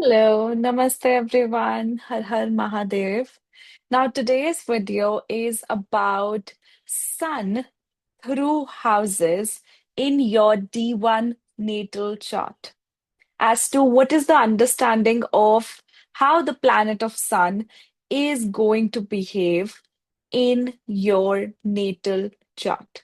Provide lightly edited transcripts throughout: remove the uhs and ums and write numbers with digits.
Hello, namaste everyone. Har Har Mahadev. Now, today's video is about sun through houses in your D1 natal chart. As to what is the understanding of how the planet of sun is going to behave in your natal chart.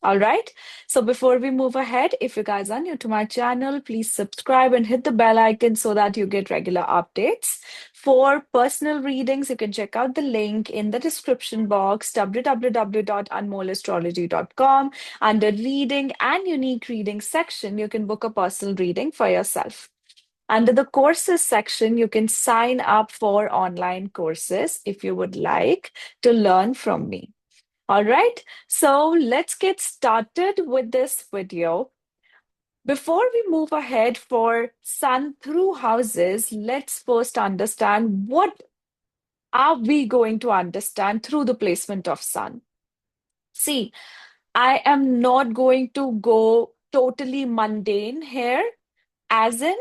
All right. So before we move ahead, if you guys are new to my channel, please subscribe and hit the bell icon so that you get regular updates. For personal readings, you can check out the link in the description box, www.anmolastrology.com. Under reading and unique reading section, you can book a personal reading for yourself. Under the courses section, you can sign up for online courses if you would like to learn from me. All right, so let's get started with this video. Before we move ahead for sun through houses, let's first understand what are we going to understand through the placement of sun. See, I am not going to go totally mundane here, as in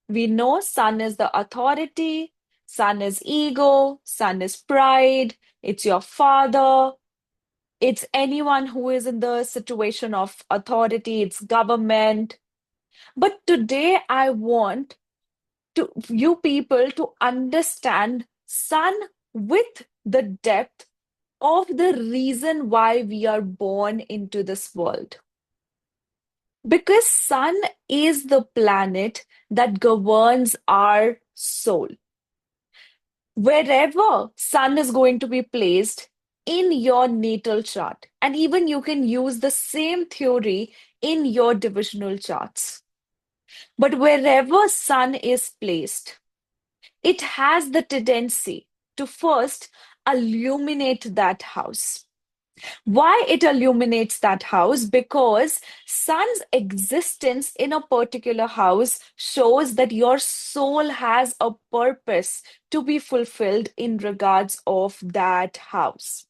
we know sun is the authority, sun is ego, sun is pride, it's your father. It's anyone who is in the situation of authority, it's government. But today I want to you people to understand sun with the depth of the reason why we are born into this world. Because sun is the planet that governs our soul. Wherever sun is going to be placed in your natal chart, and even you can use the same theory in your divisional charts. But wherever sun is placed, it has the tendency to first illuminate that house. Why it illuminates that house? Because sun's existence in a particular house shows that your soul has a purpose to be fulfilled in regards of that house.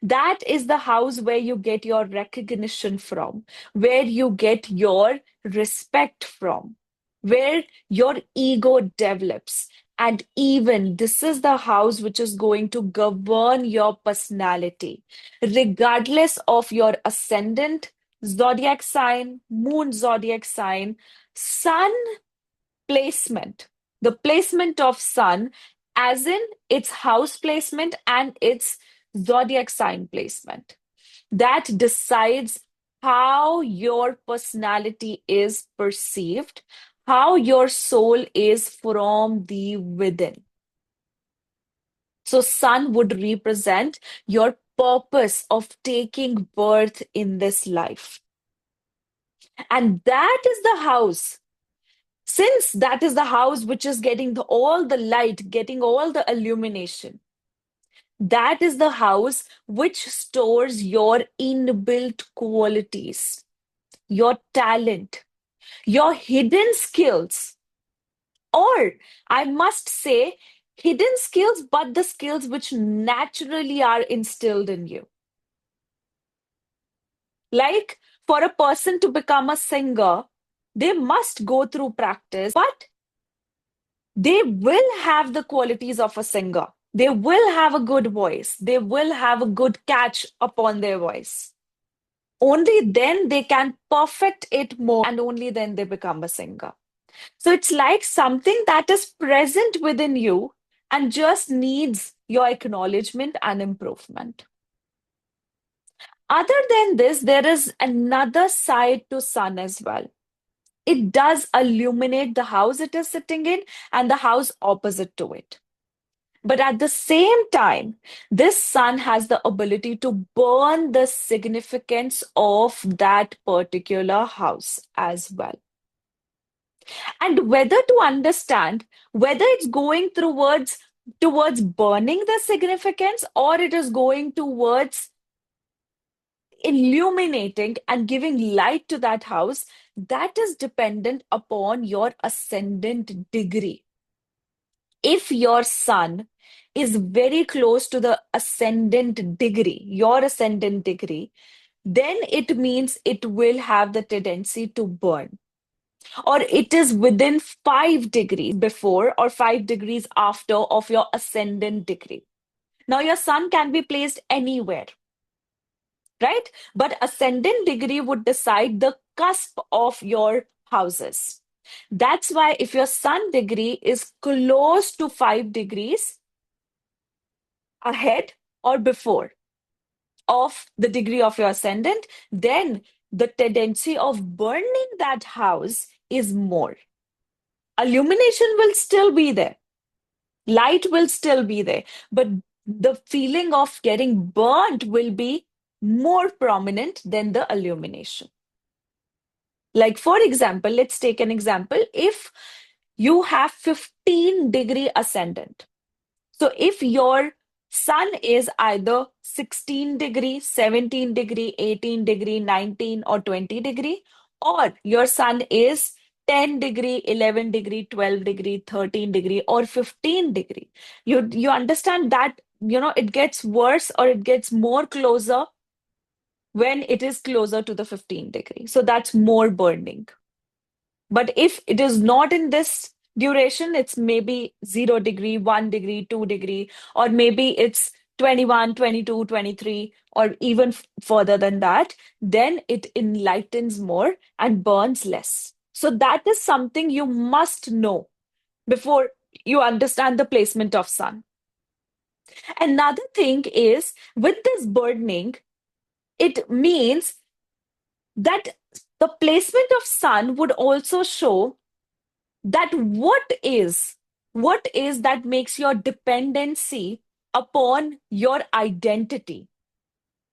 That is the house where you get your recognition from, where you get your respect from, where your ego develops. And even this is the house which is going to govern your personality, regardless of your ascendant, zodiac sign, moon zodiac sign, sun placement. The placement of sun, as in its house placement and its zodiac sign placement, that decides how your personality is perceived, how your soul is from the within. So, sun would represent your purpose of taking birth in this life. And that is the house. Since that is the house which is getting all the light, getting all the illumination, that is the house which stores your inbuilt qualities, your talent, your hidden skills, or I must say, hidden skills, but the skills which naturally are instilled in you. Like for a person to become a singer, they must go through practice, but they will have the qualities of a singer. They will have a good voice. They will have a good catch upon their voice. Only then they can perfect it more, and only then they become a singer. So it's like something that is present within you and just needs your acknowledgement and improvement. Other than this, there is another side to sun as well. It does illuminate the house it is sitting in and the house opposite to it. But at the same time, this sun has the ability to burn the significance of that particular house as well. And whether to understand whether it's going towards burning the significance or it is going towards illuminating and giving light to that house, that is dependent upon your ascendant degree. If your sun is very close to the ascendant degree, your ascendant degree, then it means it will have the tendency to burn. or it is within 5 degrees before or 5 degrees after of your ascendant degree. Now, your sun can be placed anywhere, right? But ascendant degree would decide the cusp of your houses. That's why if your sun degree is close to 5 degrees ahead or before of the degree of your ascendant, then the tendency of burning that house is more. Illumination will still be there, light will still be there, but the feeling of getting burnt will be more prominent than the illumination. Like, for example, let's take an example. If you have 15-degree ascendant, so if your sun is either 16 degree, 17 degree, 18 degree, 19 or 20 degree, or your sun is 10 degree, 11 degree, 12 degree, 13 degree, or 15 degree, you understand that, it gets worse or it gets more closer when it is closer to the 15 degree. So that's more burning. But if it is not in this duration, it's maybe 0 degree, 1 degree, 2 degree, or maybe it's 21, 22, 23, or even further than that, then it enlightens more and burns less. So that is something you must know before you understand the placement of sun. Another thing is with this burning, it means that the placement of sun would also show that what is that makes your dependency upon your identity,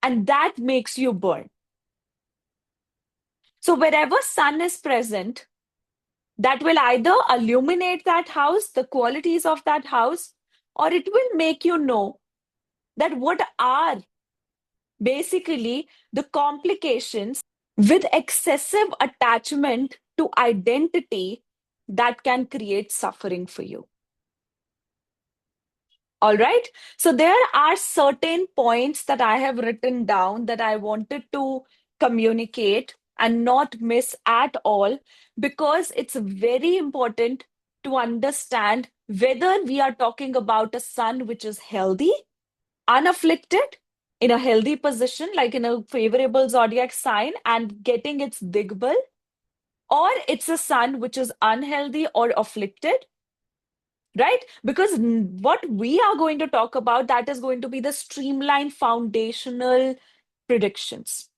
and that makes you burn. So wherever sun is present, that will either illuminate that house, the qualities of that house, or it will make you know that what are basically the complications with excessive attachment to identity that can create suffering for you. All right. So there are certain points that I have written down that I wanted to communicate and not miss at all, because it's very important to understand whether we are talking about a sun which is healthy, unafflicted, in a healthy position, like in a favorable zodiac sign and getting its digbal, or it's a sun which is unhealthy or afflicted, right? Because what we are going to talk about, that is going to be the streamlined foundational predictions.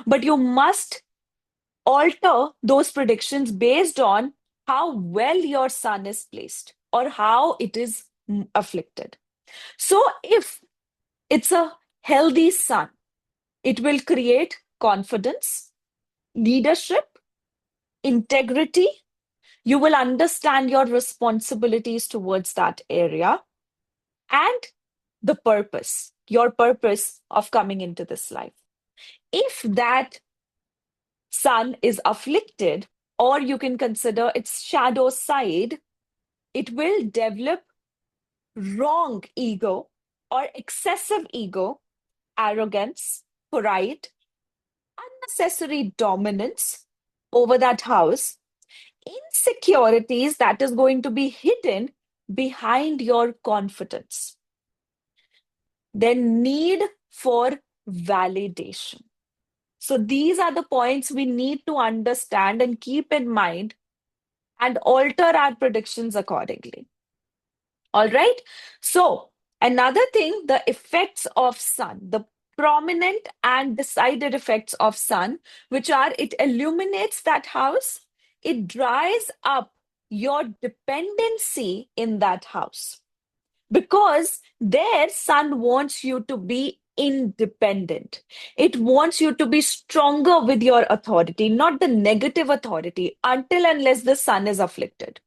But you must alter those predictions based on how well your sun is placed or how it is afflicted. So if it's a healthy sun, it will create confidence, leadership, integrity. You will understand your responsibilities towards that area and the purpose, your purpose of coming into this life. If that sun is afflicted, or you can consider its shadow side, it will develop wrong ego or excessive ego, arrogance, pride, unnecessary dominance over that house, insecurities that is going to be hidden behind your confidence, then need for validation. So these are the points we need to understand and keep in mind and alter our predictions accordingly. All right. So another thing, the effects of sun, the prominent and decided effects of sun, which are it illuminates that house, it dries up your dependency in that house, because their sun wants you to be independent. It wants you to be stronger with your authority, not the negative authority, until unless the sun is afflicted.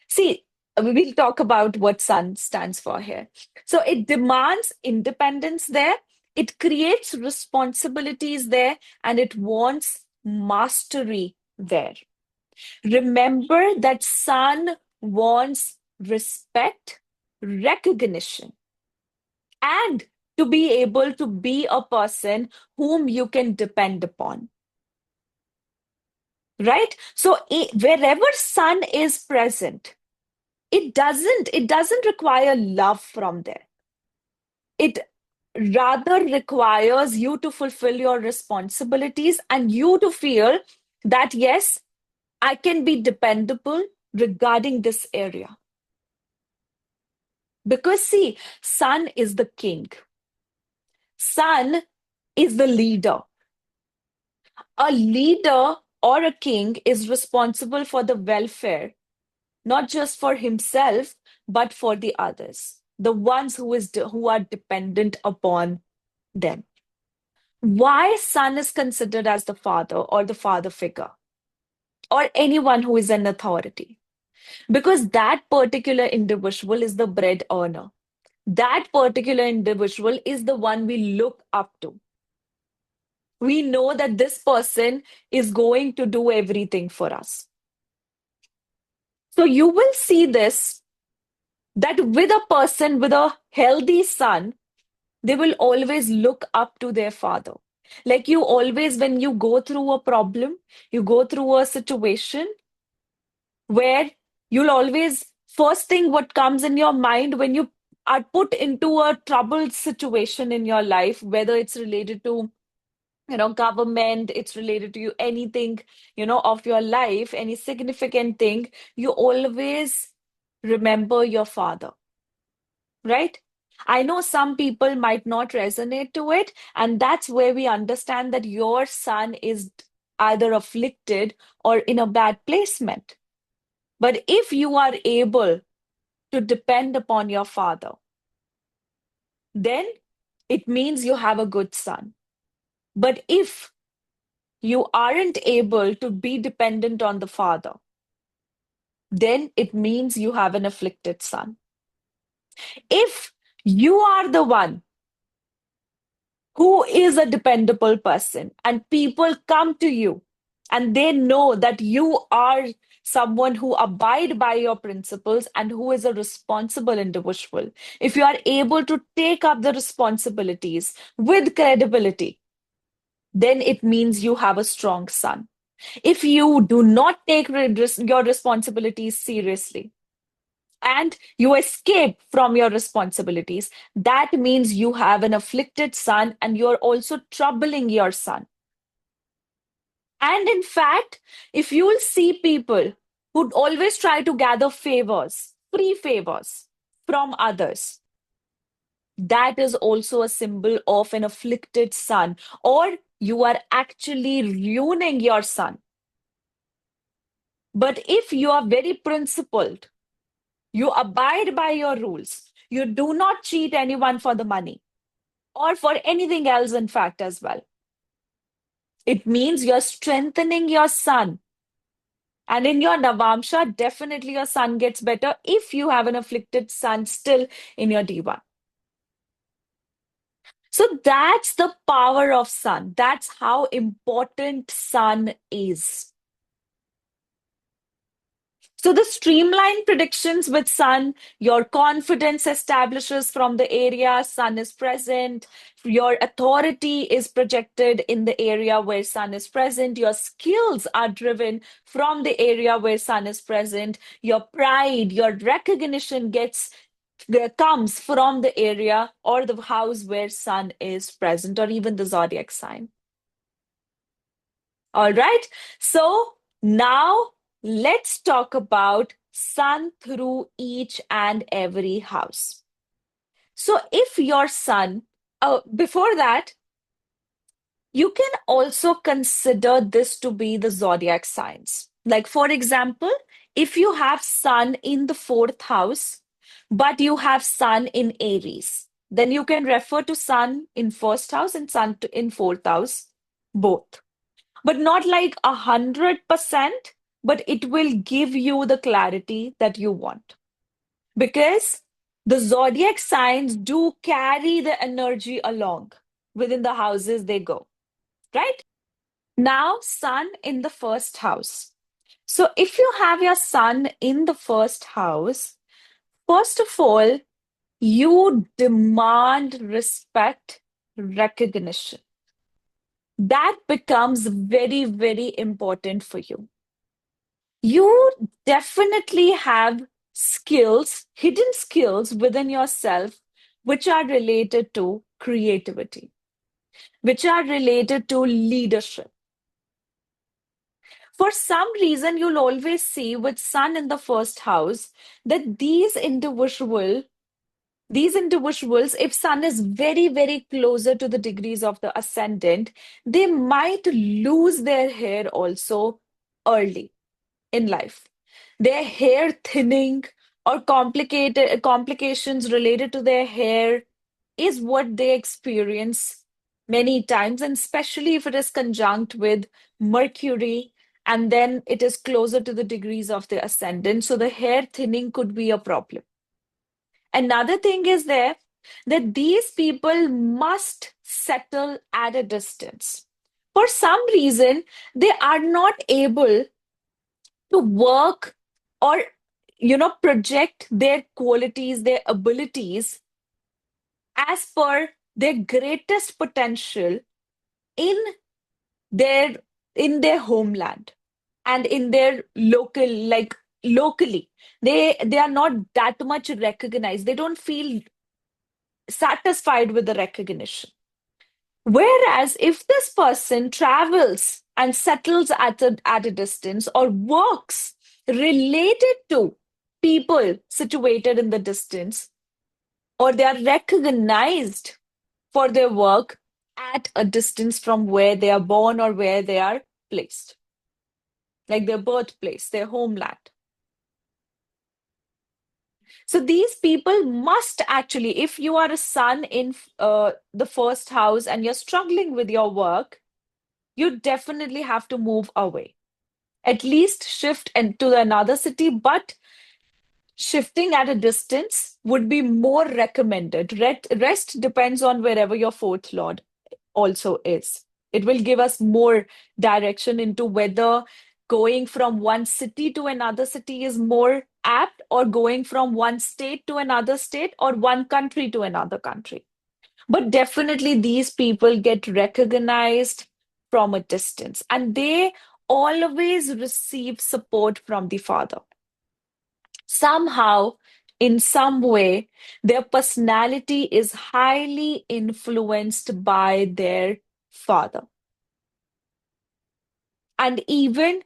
See, we'll talk about what sun stands for here. So it demands independence there, it creates responsibilities there, and it wants mastery there. Remember that sun wants respect, recognition, and to be able to be a person whom you can depend upon. right? So wherever sun is present, it doesn't require love from there. It rather requires you to fulfill your responsibilities and you to feel that, yes, I can be dependable regarding this area. Because, see, sun is the king, sun is the leader. A leader or a king is responsible for the welfare, not just for himself, but for the others, the ones who are dependent upon them. Why son is considered as the father or the father figure or anyone who is an authority? Because that particular individual is the bread earner. That particular individual is the one we look up to. We know that this person is going to do everything for us. So you will see this, that with a person with a healthy son, they will always look up to their father. Like you always, when you go through a problem, you go through a situation where you'll always, first thing what comes in your mind when you are put into a troubled situation in your life, whether it's related to, government, it's related to you, anything, of your life, any significant thing, you always remember your father, right? I know some people might not resonate to it, and that's where we understand that your son is either afflicted or in a bad placement. But if you are able to depend upon your father, then it means you have a good son. But if you aren't able to be dependent on the father, then it means you have an afflicted son. If you are the one who is a dependable person and people come to you and they know that you are someone who abide by your principles and who is a responsible individual, if you are able to take up the responsibilities with credibility, then it means you have a strong son. If you do not take your responsibilities seriously and you escape from your responsibilities, that means you have an afflicted son and you're also troubling your son. And in fact, if you'll see people who always try to gather favors, free favors from others, that is also a symbol of an afflicted son, or you are actually ruining your son. But if you are very principled, you abide by your rules, you do not cheat anyone for the money or for anything else, in fact, as well. It means you're strengthening your son. And in your Navamsha, definitely your son gets better if you have an afflicted son still in your D1. So that's the power of sun. That's how important sun is. So the streamlined predictions with sun, your confidence establishes from the area sun is present. Your authority is projected in the area where sun is present. Your skills are driven from the area where sun is present. Your pride, your recognition comes from the area or the house where sun is present, or even the zodiac sign. All right. So now let's talk about sun through each and every house. So if your sun, before that, you can also consider this to be the zodiac signs. Like, for example, if you have sun in the fourth house, but you have sun in Aries, then you can refer to sun in first house and in fourth house, both. But not like 100%, but it will give you the clarity that you want. Because the zodiac signs do carry the energy along within the houses they go, right? Now, sun in the first house. So if you have your sun in the first house, first of all, you demand respect, recognition. that becomes very, very important for you. You definitely have skills, hidden skills within yourself, which are related to creativity, which are related to leadership. For some reason, you'll always see with Sun in the first house that these individuals, if Sun is very, very closer to the degrees of the ascendant, they might lose their hair also early in life. Their hair thinning or complicated complications related to their hair is what they experience many times, and especially if it is conjunct with Mercury and then it is closer to the degrees of the ascendant. So the hair thinning could be a problem. Another thing is there that these people must settle at a distance. For some reason, they are not able to work or project their qualities, their abilities as per their greatest potential in their in their homeland and in their locally. They are not that much recognized. They don't feel satisfied with the recognition. Whereas if this person travels and settles at a distance or works related to people situated in the distance, or they are recognized for their work at a distance from where they are born or where they are placed, like their birthplace, their homeland. So these people must actually, if you are a son in the first house and you're struggling with your work, you definitely have to move away. At least shift into another city, but shifting at a distance would be more recommended. Rest depends on wherever your fourth lord also is. It will give us more direction into whether going from one city to another city is more apt, or going from one state to another state, or one country to another country. But definitely, these people get recognized from a distance and they always receive support from the father. Somehow, in some way, their personality is highly influenced by their father. And even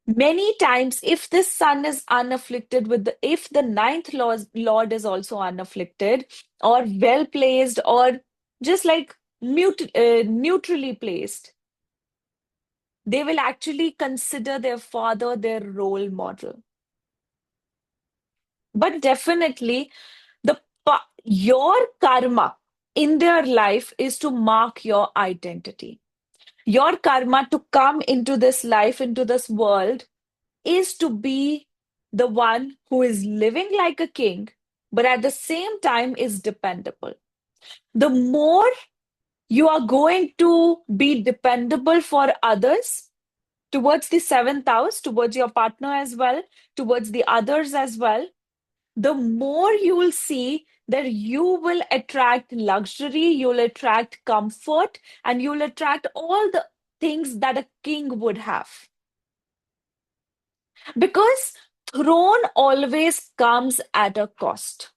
many times, if this son is unafflicted if the lord is also unafflicted or well placed or just like neutrally placed, they will actually consider their father their role model. But definitely, your karma in their life is to mark your identity. Your karma to come into this life, into this world, is to be the one who is living like a king, but at the same time is dependable. The more you are going to be dependable for others, towards the seventh house, towards your partner as well, towards the others as well, the more you will see that you will attract luxury, you'll attract comfort, and you'll attract all the things that a king would have. Because throne always comes at a cost.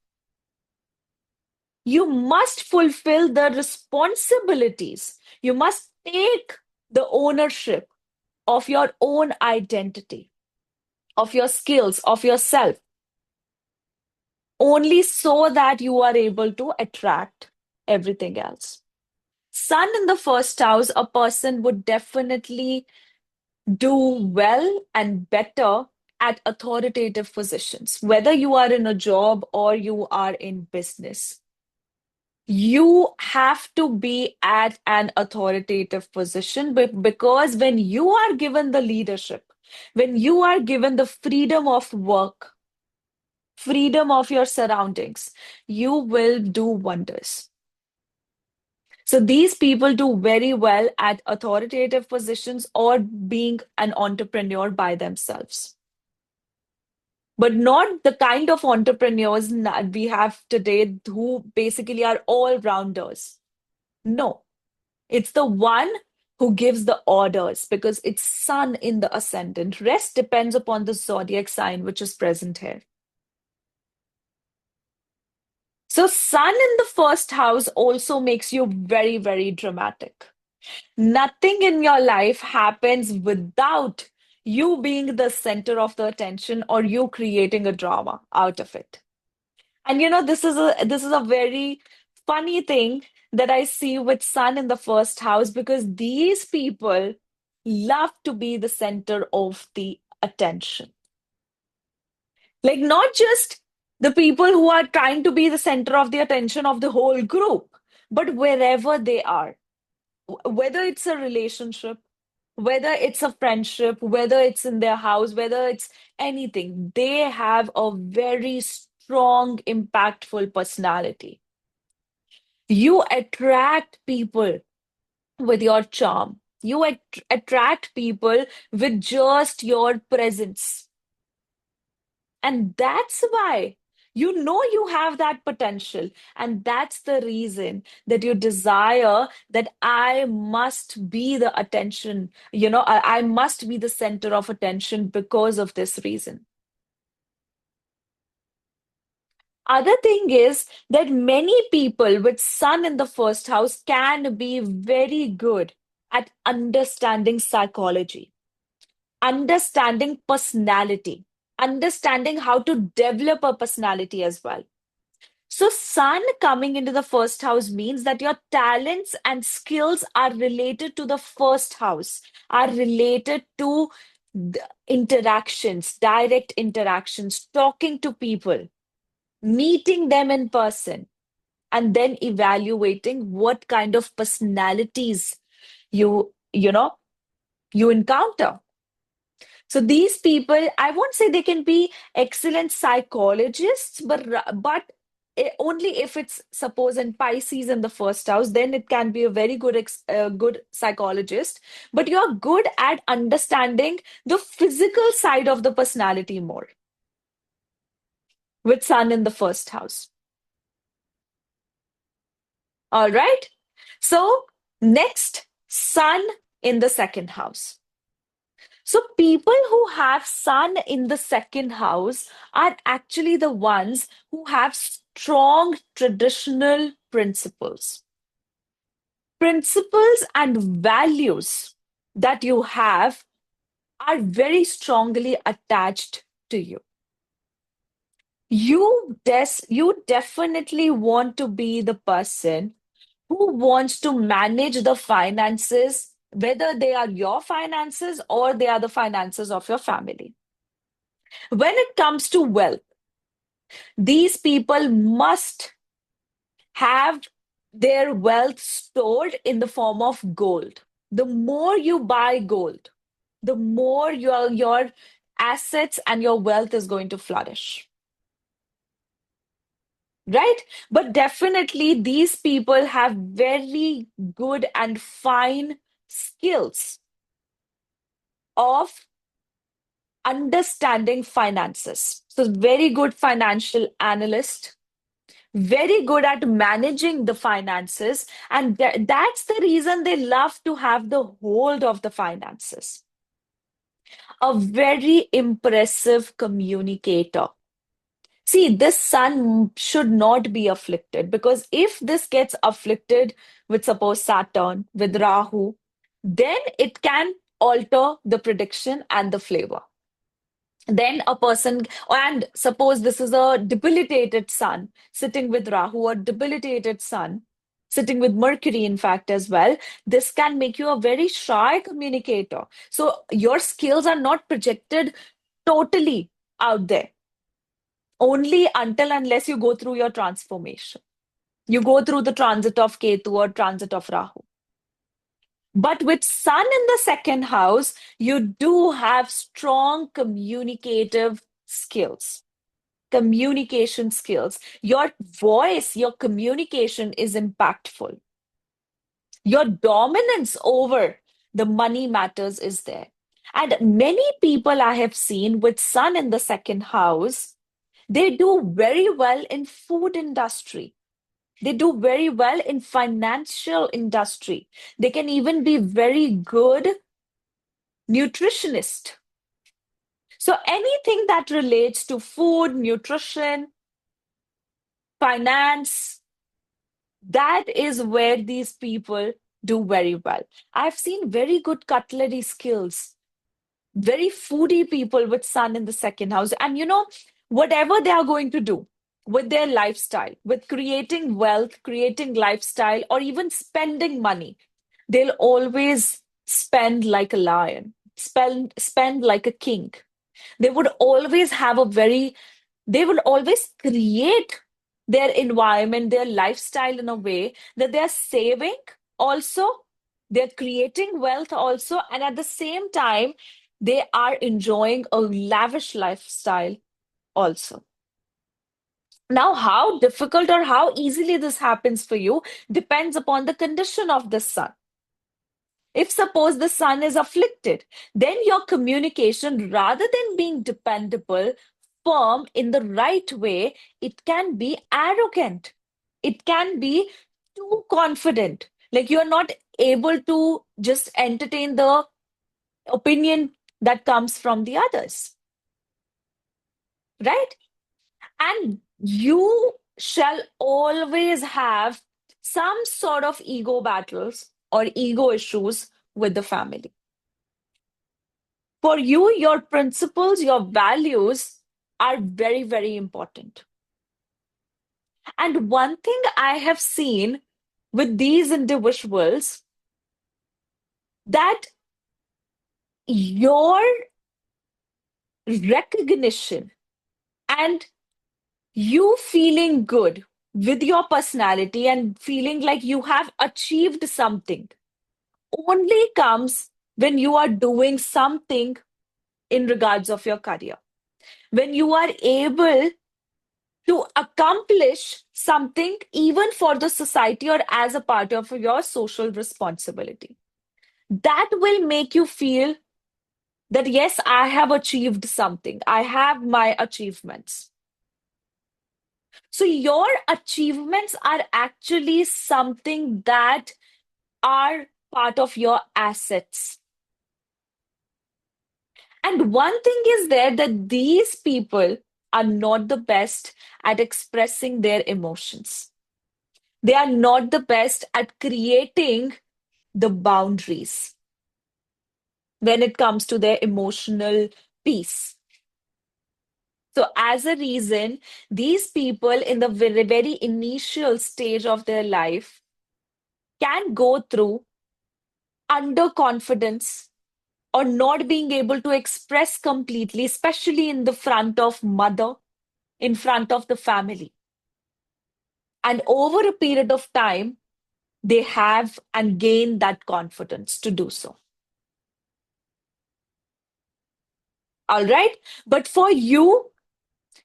You must fulfill the responsibilities. You must take the ownership of your own identity, of your skills, of yourself, only so that you are able to attract everything else. Sun in the first house, a person would definitely do well and better at authoritative positions, whether you are in a job or you are in business. You have to be at an authoritative position because when you are given the leadership, when you are given the freedom of work, freedom of your surroundings, you will do wonders. So these people do very well at authoritative positions or being an entrepreneur by themselves. But not the kind of entrepreneurs we have today who basically are all rounders. No, it's the one who gives the orders because it's Sun in the ascendant. Rest depends upon the zodiac sign which is present here. So, Sun in the first house also makes you very, very dramatic. Nothing in your life happens without you being the center of the attention or you creating a drama out of it. And this is a very funny thing that I see with Sun in the first house because these people love to be the center of the attention. Like not just the people who are trying to be the center of the attention of the whole group, but wherever they are, whether it's a relationship, whether it's a friendship, whether it's in their house, whether it's anything, they have a very strong, impactful personality. You attract people with your charm. You attract people with just your presence. And that's why you have that potential. And that's the reason that you desire that I must be the attention, I must be the center of attention because of this reason. Other thing is that many people with Sun in the first house can be very good at understanding psychology, understanding personality, understanding how to develop a personality as well. So, Sun coming into the first house means that your talents and skills are related to the first house, are related to the interactions, direct interactions, talking to people, meeting them in person, and then evaluating what kind of personalities you you encounter. So these people, I won't say they can be excellent psychologists, but only if it's suppose in Pisces in the first house, then it can be a very good psychologist. But you're good at understanding the physical side of the personality more with Sun in the first house. All right. So next, Sun in the second house. So, people who have Sun in the second house are actually the ones who have strong traditional principles. Principles and values that you have are very strongly attached to you. You definitely want to be the person who wants to manage the finances, whether they are your finances or they are the finances of your family. When it comes to wealth, these people must have their wealth stored in the form of gold. The more you buy gold, the more your assets and your wealth is going to flourish, right? But definitely, these people have very good and fine skills of understanding finances. So, very good financial analyst, very good at managing the finances, and that's the reason they love to have the hold of the finances. A very impressive communicator. See, this Sun should not be afflicted because if this gets afflicted with, suppose, Saturn, with Rahu, then it can alter the prediction and the flavor. Then a person, and suppose this is a debilitated Sun sitting with Rahu, or debilitated Sun sitting with Mercury, in fact, as well. This can make you a very shy communicator. So your skills are not projected totally out there, only until unless you go through your transformation. You go through the transit of Ketu or transit of Rahu. But with Sun in the second house, you do have strong communicative skills, communication skills. Your voice, your communication is impactful. Your dominance over the money matters is there. And many people I have seen with Sun in the second house, they do very well in food industry. They do very well in financial industry. They can even be very good nutritionist. So anything that relates to food, nutrition, finance, that is where these people do very well. I've seen very good cutlery skills, very foodie people with sun in the second house. And whatever they are going to do with their lifestyle, with creating wealth, creating lifestyle, or even spending money, they'll always spend like a lion, spend like a king. They would always have a very they will always create their environment, their lifestyle in a way that they're saving also, they're creating wealth also, and at the same time, they are enjoying a lavish lifestyle also. Now, how difficult or how easily this happens for you depends upon the condition of the sun. If suppose the sun is afflicted, then your communication, rather than being dependable, firm in the right way, it can be arrogant. It can be too confident. Like you're not able to just entertain the opinion that comes from the others, right? And you shall always have some sort of ego battles or ego issues with the family. For you, your principles, your values are very, very important. And one thing I have seen with these individuals that your recognition and you feeling good with your personality and feeling like you have achieved something only comes when you are doing something in regards of your career. When you are able to accomplish something even for the society or as a part of your social responsibility. That will make you feel that, yes, I have achieved something. I have my achievements. So your achievements are actually something that are part of your assets. And one thing is there that these people are not the best at expressing their emotions. They are not the best at creating the boundaries when it comes to their emotional peace. So, as a reason, these people in the very, very initial stage of their life can go through underconfidence or not being able to express completely, especially in the front of mother, in front of the family. And over a period of time, they have and gain that confidence to do so. All right. But for you,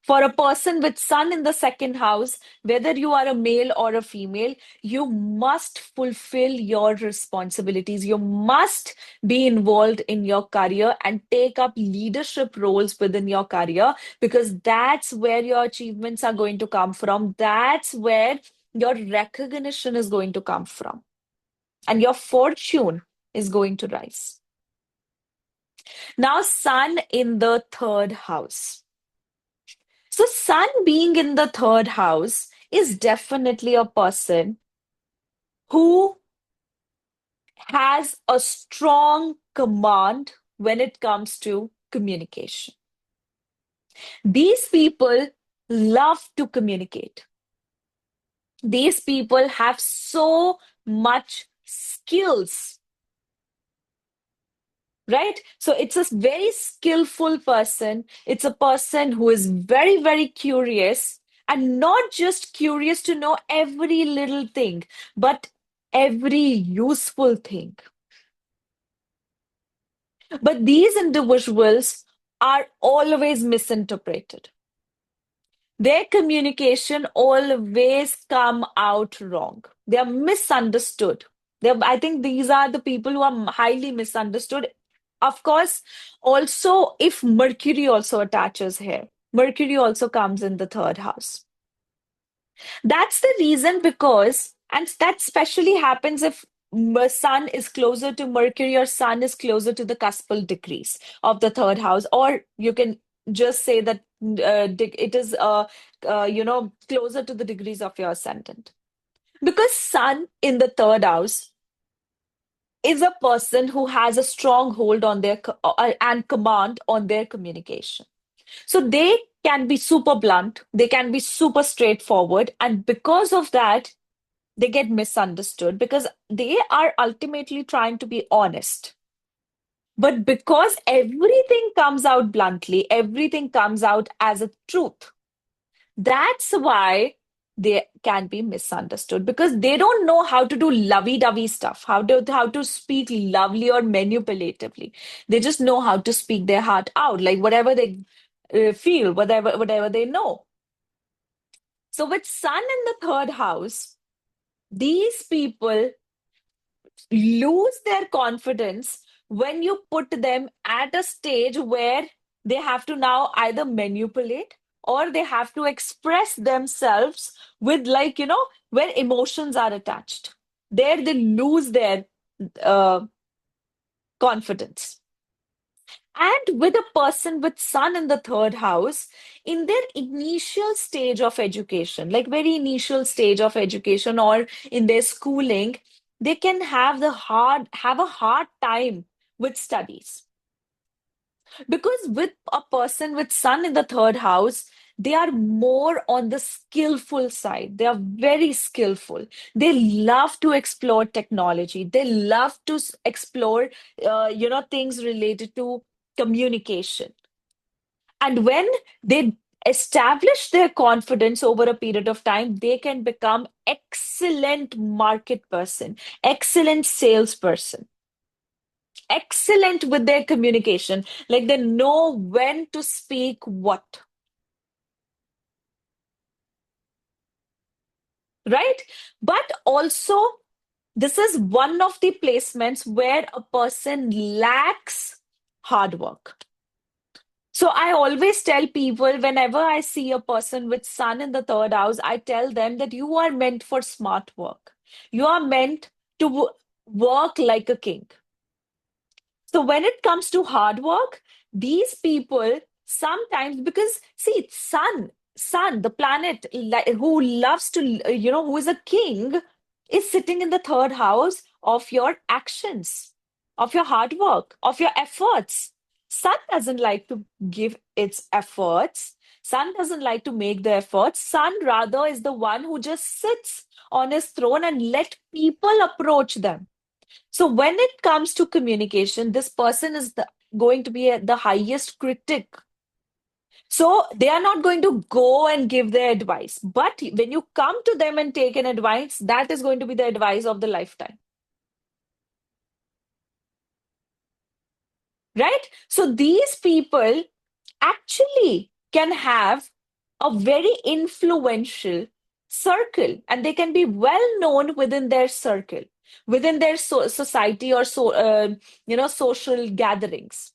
for a person with sun in the second house, whether you are a male or a female, you must fulfill your responsibilities. You must be involved in your career and take up leadership roles within your career because that's where your achievements are going to come from. That's where your recognition is going to come from, and your fortune is going to rise. Now, sun in the third house. So, Sun being in the third house is definitely a person who has a strong command when it comes to communication. These people love to communicate. These people have so much skills, right? So it's a very skillful person. It's a person who is very, very curious and not just curious to know every little thing, but every useful thing. But these individuals are always misinterpreted. Their communication always come out wrong. They are misunderstood. I think these are the people who are highly misunderstood. Of course, also if Mercury also attaches here, Mercury also comes in the third house. That's the reason because, and that especially happens if Sun is closer to Mercury or Sun is closer to the cuspal degrees of the third house, or you can just say that it is closer to the degrees of your ascendant. Because Sun in the third house is a person who has a strong hold on their and command on their communication. So they can be super blunt, they can be super straightforward, and because of that, they get misunderstood because they are ultimately trying to be honest. But because everything comes out bluntly, everything comes out as a truth, that's why they can be misunderstood because they don't know how to do lovey-dovey stuff, how to speak lovely or manipulatively. They just know how to speak their heart out, like whatever they feel, whatever they know. So with Sun in the third house, these people lose their confidence when you put them at a stage where they have to now either manipulate or they have to express themselves with, like, where emotions are attached. There they lose their uh, confidence. And with a person with Sun in the third house, in their initial stage of education, like very initial stage of education or in their schooling, they can have a hard time with studies. Because with a person with Sun in the third house, they are more on the skillful side. They are very skillful. They love to explore technology. They love to explore, things related to communication. And when they establish their confidence over a period of time, they can become excellent market person, excellent salesperson, excellent with their communication. Like they know when to speak what, right? But also, this is one of the placements where a person lacks hard work. So I always tell people whenever I see a person with Sun in the third house, I tell them that you are meant for smart work. You are meant to work like a king. So when it comes to hard work, these people sometimes, because see, Sun, the planet who loves to, who is a king, is sitting in the third house of your actions, of your hard work, of your efforts. Sun doesn't like to give its efforts. Sun doesn't like to make the efforts. Sun rather is the one who just sits on his throne and let people approach them. So when it comes to communication, this person is going to be the highest critic. So they are not going to go and give their advice. But when you come to them and take an advice, that is going to be the advice of the lifetime, right? So these people actually can have a very influential circle and they can be well known within their circle, within their society or social gatherings,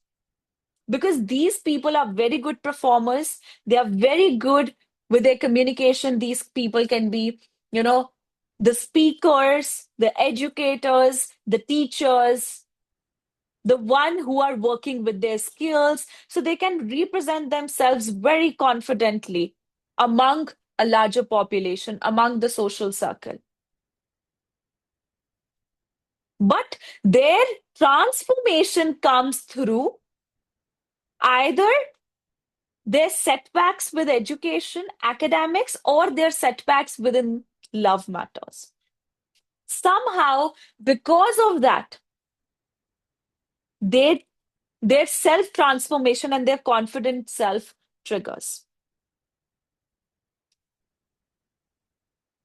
because these people are very good performers. They are very good with their communication. These people can be, you know, the speakers, the educators, the teachers, the one who are working with their skills. So they can represent themselves very confidently among a larger population, among the social circle. But their transformation comes through either their setbacks with education, academics, or their setbacks within love matters. Somehow, because of that, they their self transformation and their confident self triggers.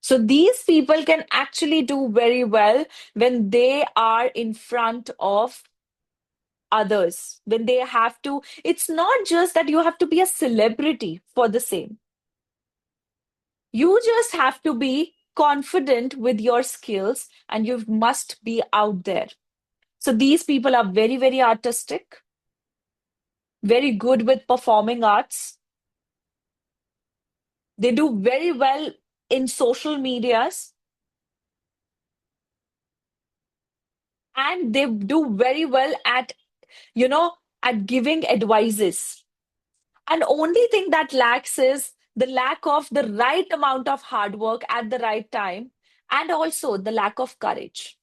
So these people can actually do very well when they are in front of others, when they have to. It's not just that you have to be a celebrity for the same. You just have to be confident with your skills and you must be out there. So these people are very, very artistic, very good with performing arts. They do very well. in social medias, and they do very well at, you know, at giving advices. And only thing that lacks is the lack of the right amount of hard work at the right time, and also the lack of courage.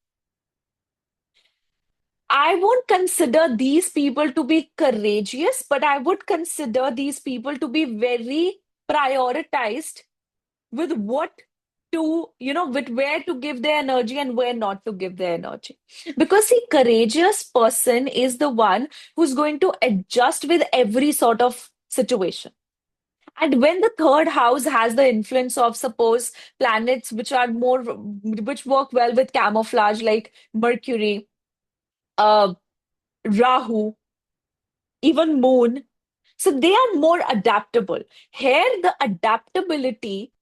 I won't consider these people to be courageous, but I would consider these people to be very prioritized with what to, with where to give their energy and where not to give their energy. Because see, courageous person is the one who's going to adjust with every sort of situation. And when the third house has the influence of, suppose, planets which work well with camouflage, like Mercury, uh, Rahu, even Moon, so they are more adaptable. Here, the adaptability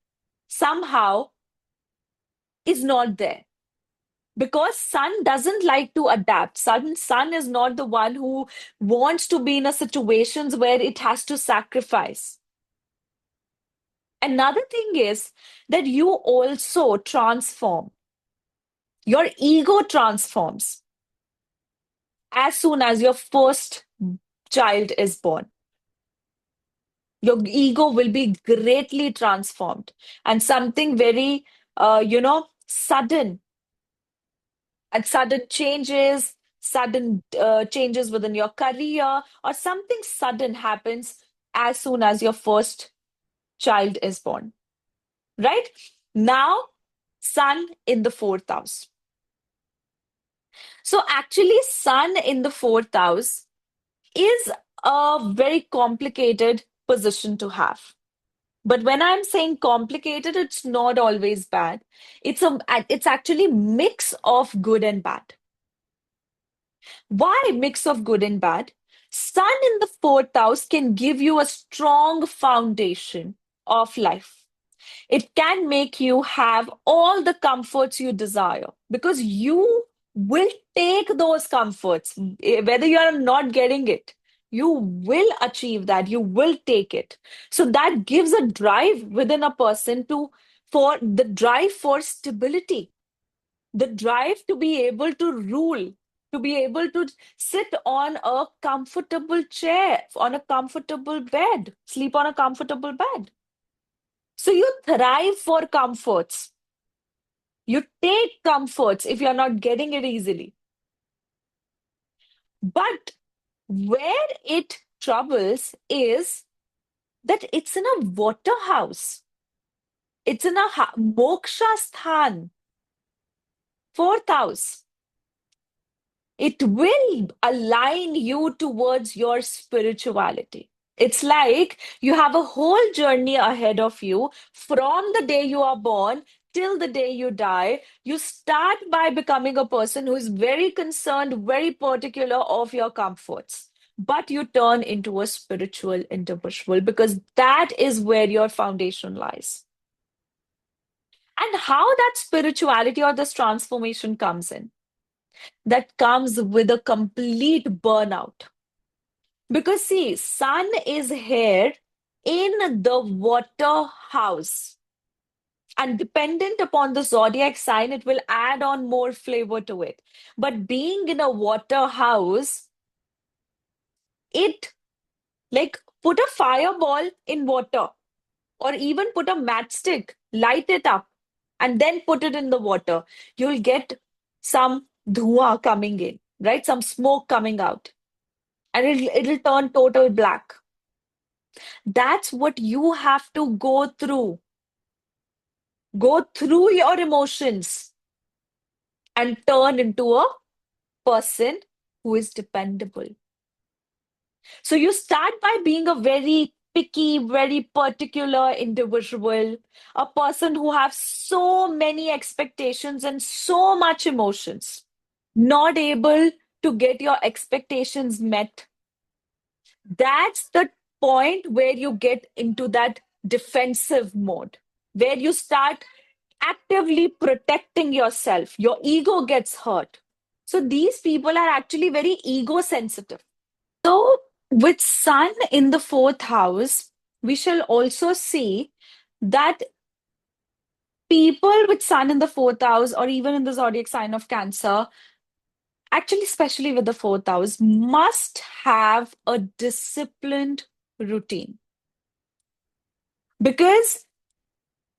somehow is not there because Sun doesn't like to adapt. Sun is not the one who wants to be in a situations where it has to sacrifice. Another thing is that you also transform. Your ego transforms as soon as your first child is born. Your ego will be greatly transformed, and something very, sudden, and sudden changes within your career, or something sudden happens as soon as your first child is born. Right? Now, Sun in the fourth house. So, actually, Sun in the fourth house is a very complicated position to have. But when I'm saying complicated, it's not always bad. It's actually mix of good and bad. Why mix of good and bad? Sun in the fourth house can give you a strong foundation of life. It can make you have all the comforts you desire because you will take those comforts, whether you are not getting it. You will achieve that. You will take it. So that gives a drive within a person for the drive for stability, the drive to be able to rule, to be able to sit on a comfortable chair, on a comfortable bed, sleep on a comfortable bed. So you thrive for comforts. You take comforts if you're not getting it easily. But where it troubles is that it's in a water house. It's in a moksha sthan, fourth house. It will align you towards your spirituality. It's like you have a whole journey ahead of you from the day you are born till the day you die. You start by becoming a person who is very concerned, very particular of your comforts. But you turn into a spiritual individual because that is where your foundation lies. And how that spirituality or this transformation comes in, that comes with a complete burnout. Because see, Sun is here in the water house. And dependent upon the zodiac sign, it will add on more flavor to it. But being in a water house, it like put a fireball in water or even put a matchstick, light it up, and then put it in the water. You'll get some dhua coming in, right? Some smoke coming out, and it'll turn total black. That's what you have to go through. Go through your emotions and turn into a person who is dependable. So you start by being a very picky, very particular individual, a person who has so many expectations and so much emotions, not able to get your expectations met. That's the point where you get into that defensive mode, where you start actively protecting yourself. Your ego gets hurt. So these people are actually very ego sensitive. So with Sun in the fourth house, we shall also see that People with sun in the fourth house or even in the zodiac sign of Cancer, actually, especially with the fourth house, must have a disciplined routine because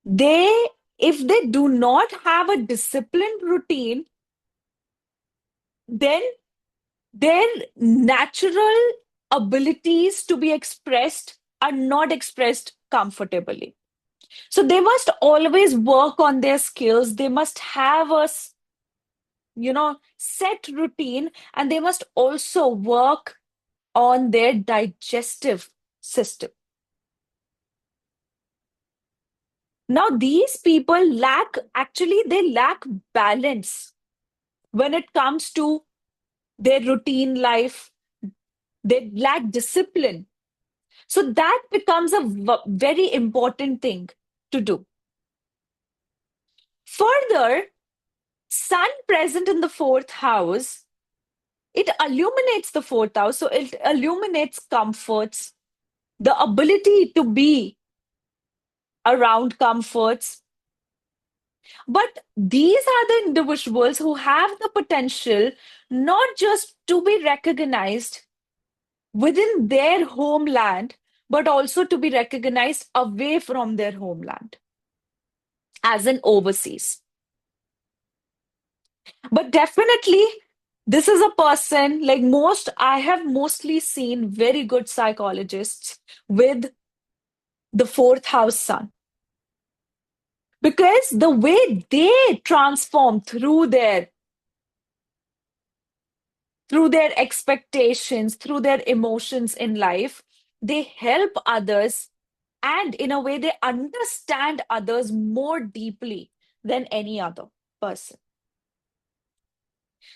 they, if they do not have a disciplined routine, then their natural abilities to be expressed are not expressed comfortably. So they must always work on their skills. They must have a, set routine, and they must also work on their digestive system. Now, these people they lack balance when it comes to their routine life. They lack discipline. So that becomes a very important thing to do. Further, sun present in the fourth house, it illuminates the fourth house. So it illuminates comforts, the ability to be around comforts. But these are the individuals who have the potential not just to be recognized within their homeland, but also to be recognized away from their homeland, as in overseas. But definitely, this is a person like I have mostly seen very good psychologists with the fourth house sun because the way they transform through their expectations, through their emotions in life, they help others, and in a way, they understand others more deeply than any other person.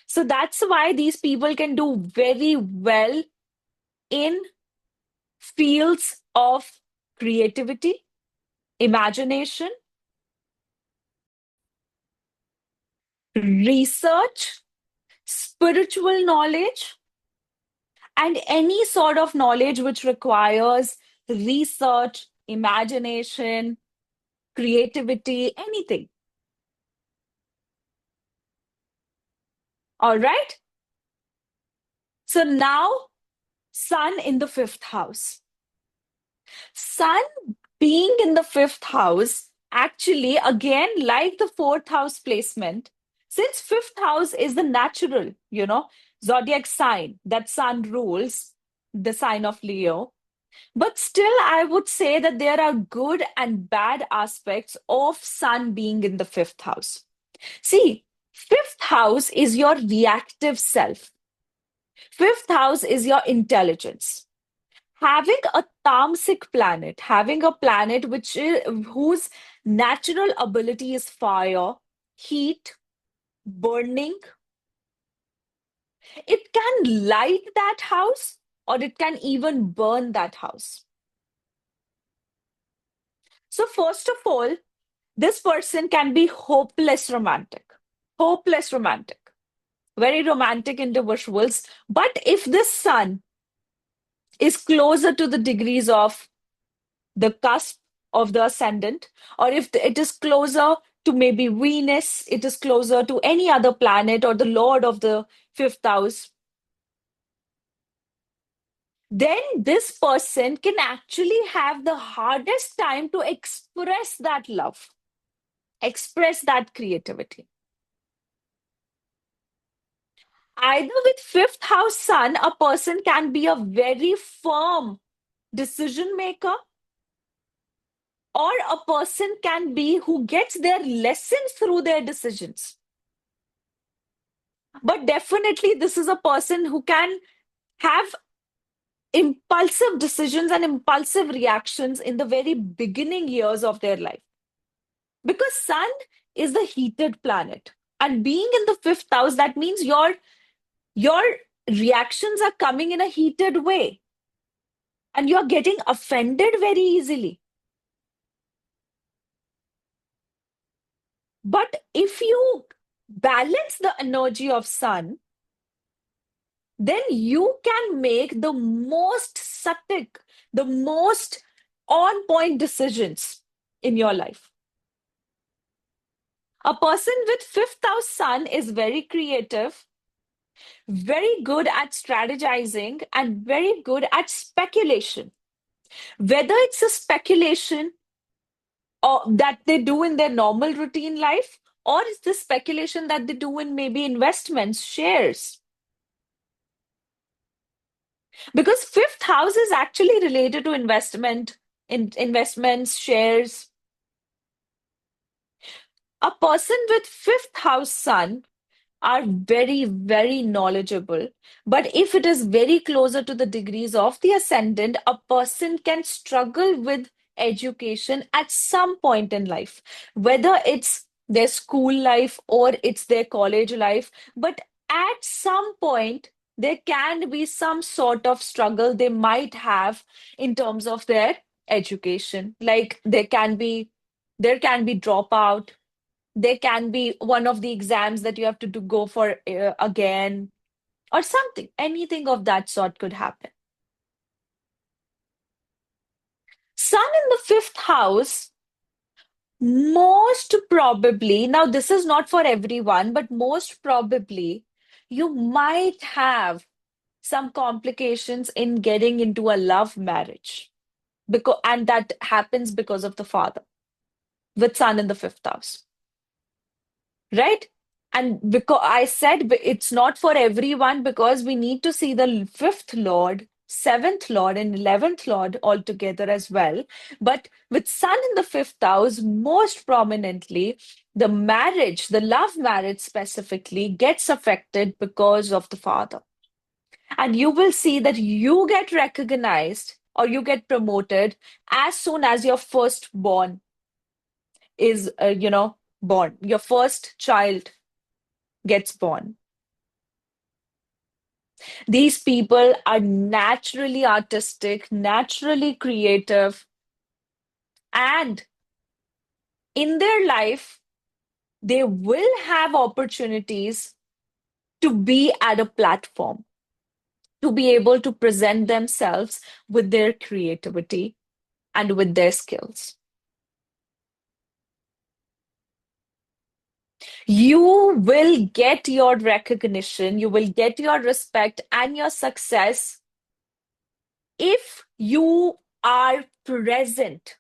So that's why these people can do very well in fields of creativity, imagination, research, spiritual knowledge, and any sort of knowledge which requires research, imagination, creativity, anything. All right. So now, sun in the fifth house. Sun being in the fifth house, actually, again, like the fourth house placement, since fifth house is the natural, zodiac sign that sun rules, the sign of Leo. But still, I would say that there are good and bad aspects of sun being in the fifth house. See, fifth house is your reactive self. Fifth house is your intelligence. Having a tamasic planet, having a planet whose natural ability is fire, heat, burning, it can light that house or it can even burn that house. So, first of all, this person can be hopeless romantic, very romantic individuals. But if this sun is closer to the degrees of the cusp of the ascendant, or if it is closer to maybe Venus, it is closer to any other planet or the Lord of the fifth house, then this person can actually have the hardest time to express that love, express that creativity. Either with fifth house sun, a person can be a very firm decision maker, or a person can be who gets their lessons through their decisions. But definitely, this is a person who can have impulsive decisions and impulsive reactions in the very beginning years of their life. Because Sun is the heated planet. And being in the fifth house, that means your reactions are coming in a heated way. And you're getting offended very easily. But if you balance the energy of Sun, then you can make the most subtle, the most on point decisions in your life. A person with fifth house sun is very creative, very good at strategizing, and very good at speculation. Whether it's a speculation or that they do in their normal routine life, or it's the speculation that they do in maybe investments, shares. Because fifth house is actually related to investments, shares. A person with fifth house sun are very, very knowledgeable. But if it is very closer to the degrees of the ascendant, a person can struggle with education at some point in life, whether it's their school life or it's their college life. But at some point, there can be some sort of struggle they might have in terms of their education. Like there can be dropout, there can be one of the exams that you have to go for again, or something. Anything of that sort could happen. Sun in the fifth house, most probably, now this is not for everyone, but most probably, you might have some complications in getting into a love marriage. And that happens because of the father with Sun in the fifth house. Right? And because I said it's not for everyone because we need to see the fifth Lord, seventh Lord, and 11th Lord all together as well. But with Sun in the fifth house, most prominently, the love marriage specifically, gets affected because of the father. And you will see that you get recognized or you get promoted as soon as your firstborn is, born. Your first child gets born. These people are naturally artistic, naturally creative, and in their life, they will have opportunities to be at a platform, to be able to present themselves with their creativity and with their skills. You will get your recognition, you will get your respect and your success if you are present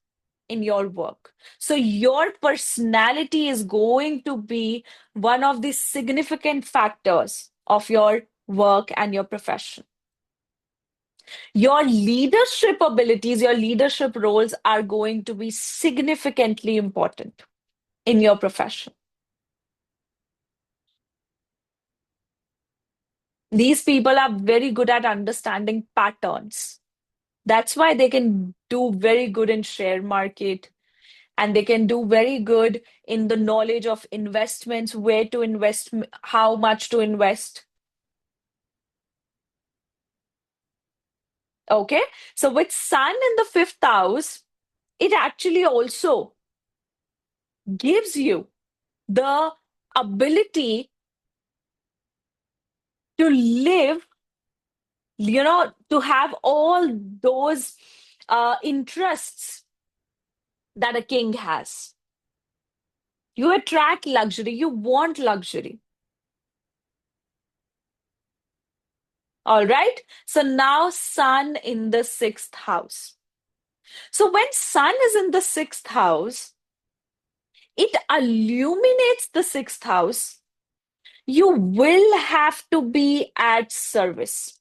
in your work. So, your personality is going to be one of the significant factors of your work and your profession. Your leadership abilities, your leadership roles are going to be significantly important in your profession. These people are very good at understanding patterns. That's why they can do very good in share market, and they can do very good in the knowledge of investments, where to invest, how much to invest. Okay. So with Sun in the fifth house, it actually also gives you the ability to live, to have all those interests that a king has. You attract luxury, you want luxury. All right. So now Sun in the sixth house. So when Sun is in the sixth house, it illuminates the sixth house. You will have to be at service.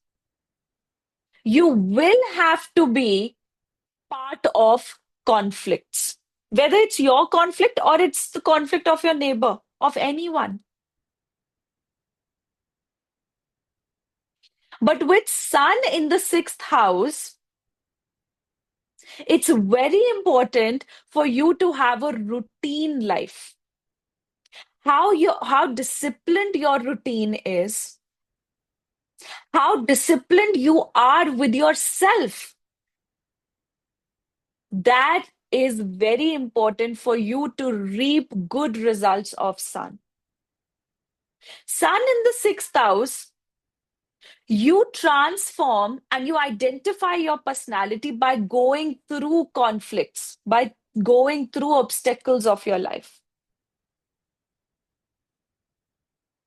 You will have to be part of conflicts, whether it's your conflict or it's the conflict of your neighbor, of anyone. But with Sun in the sixth house, it's very important for you to have a routine life. How disciplined your routine is, how disciplined you are with yourself, that is very important for you to reap good results of Sun. Sun in the sixth house, you transform and you identify your personality by going through conflicts, by going through obstacles of your life.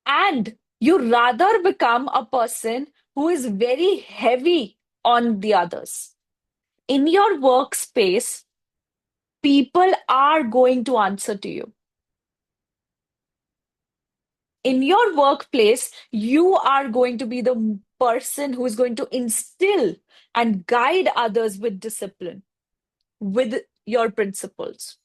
And you rather become a person who is very heavy on the others. In your workspace, people are going to answer to you. In your workplace, you are going to be the person who is going to instill and guide others with discipline, with your principles.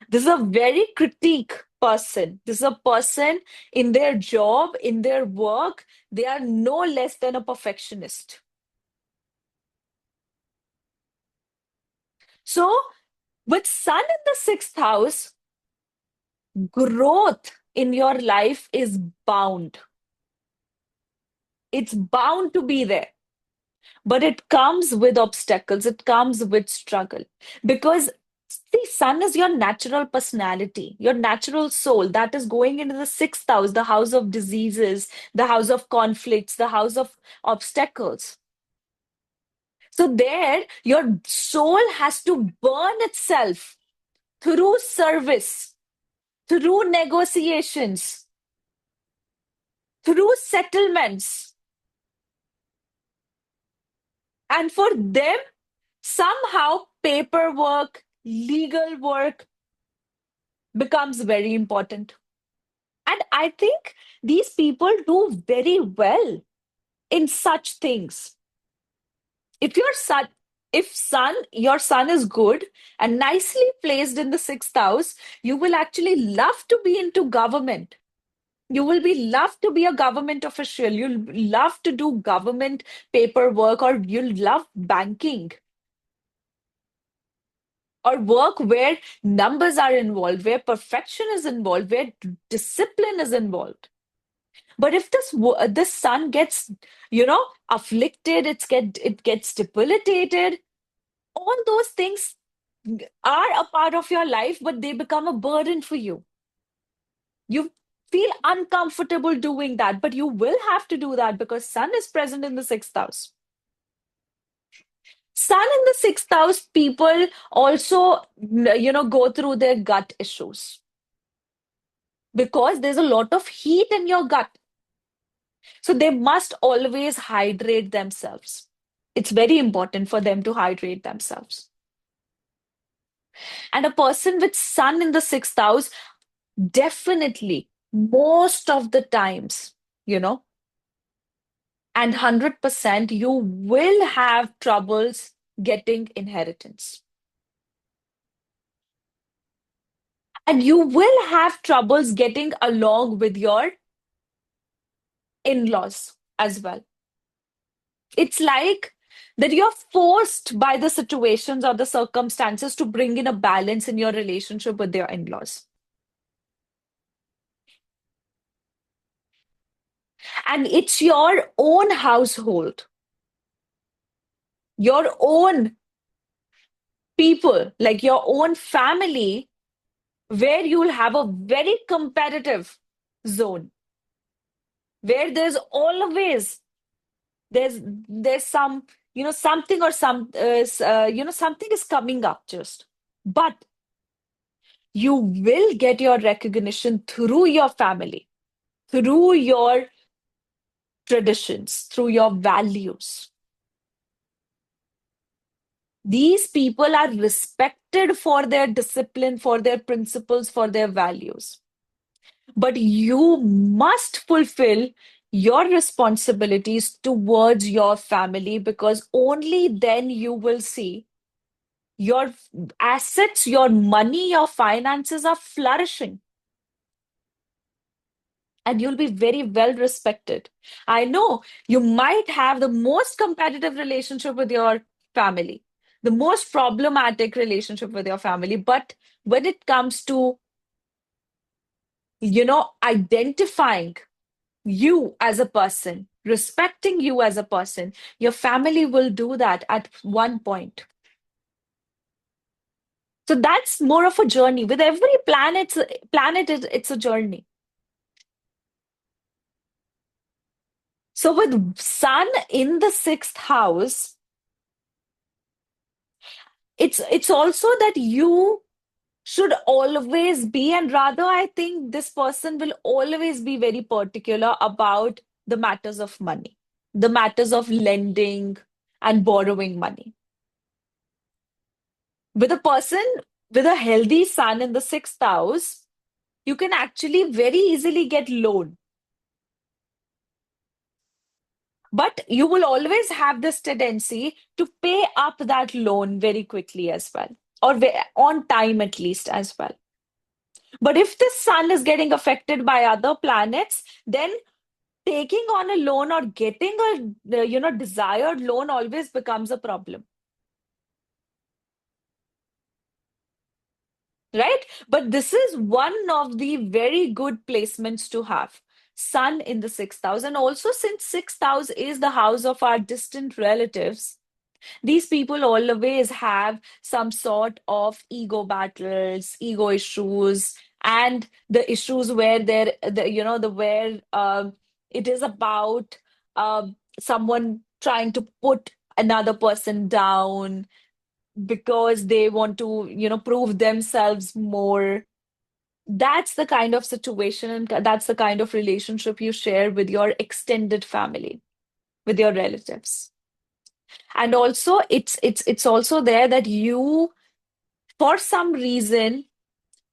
This is a very critique person. This is a person in their job, in their work, they are no less than a perfectionist. So, with Sun in the sixth house, growth in your life is bound. It's bound to be there. But it comes with obstacles, it comes with struggle. Because the Sun is your natural personality, your natural soul that is going into the sixth house, the house of diseases, the house of conflicts, the house of obstacles. So, there, your soul has to burn itself through service, through negotiations, through settlements. And for them, somehow paperwork, legal work becomes very important. And I think these people do very well in such things. If your son, your son is good and nicely placed in the sixth house, you will actually love to be into government. You will be love to be a government official. You'll love to do government paperwork, or you'll love banking or work where numbers are involved, where perfection is involved, where discipline is involved. But if this sun gets, afflicted, it gets debilitated, all those things are a part of your life, but they become a burden for you. You feel uncomfortable doing that, but you will have to do that because sun is present in the sixth house. Sun in the sixth house, people also, go through their gut issues because there's a lot of heat in your gut. So they must always hydrate themselves. It's very important for them to hydrate themselves. And a person with sun in the sixth house, definitely, most of the times, you know, and 100%, you will have troubles getting inheritance. And you will have troubles getting along with your in-laws as well. It's like that you're forced by the situations or the circumstances to bring in a balance in your relationship with your in-laws. And it's your own household, your own people, like your own family, where you'll have a very competitive zone, where there's some, something or something is coming up just. But you will get your recognition through your family, through your traditions, through your values. These people are respected for their discipline, for their principles, for their values. But you must fulfill your responsibilities towards your family because only then you will see your assets, your money, your finances are flourishing. And you'll be very well respected. I know you might have the most competitive relationship with your family, the most problematic relationship with your family, but when it comes to, identifying you as a person, respecting you as a person, your family will do that at one point. So that's more of a journey. With every planet, it's a journey. So with Sun in the sixth house, it's also that you should always be, and rather, I think this person will always be very particular about the matters of money, the matters of lending and borrowing money. With a person with a healthy sun in the sixth house, you can actually very easily get loan, but you will always have this tendency to pay up that loan very quickly as well, or on time at least as well. But if the sun is getting affected by other planets, then taking on a loan or getting a desired loan always becomes a problem, right? But this is one of the very good placements to have. Sun in the sixth house, and also since sixth house is the house of our distant relatives, these people always have some sort of ego battles, ego issues, and the issues where the where it is about someone trying to put another person down because they want to, prove themselves more. That's the kind of situation, and that's the kind of relationship you share with your extended family, with your relatives. And also, it's also there that you, for some reason,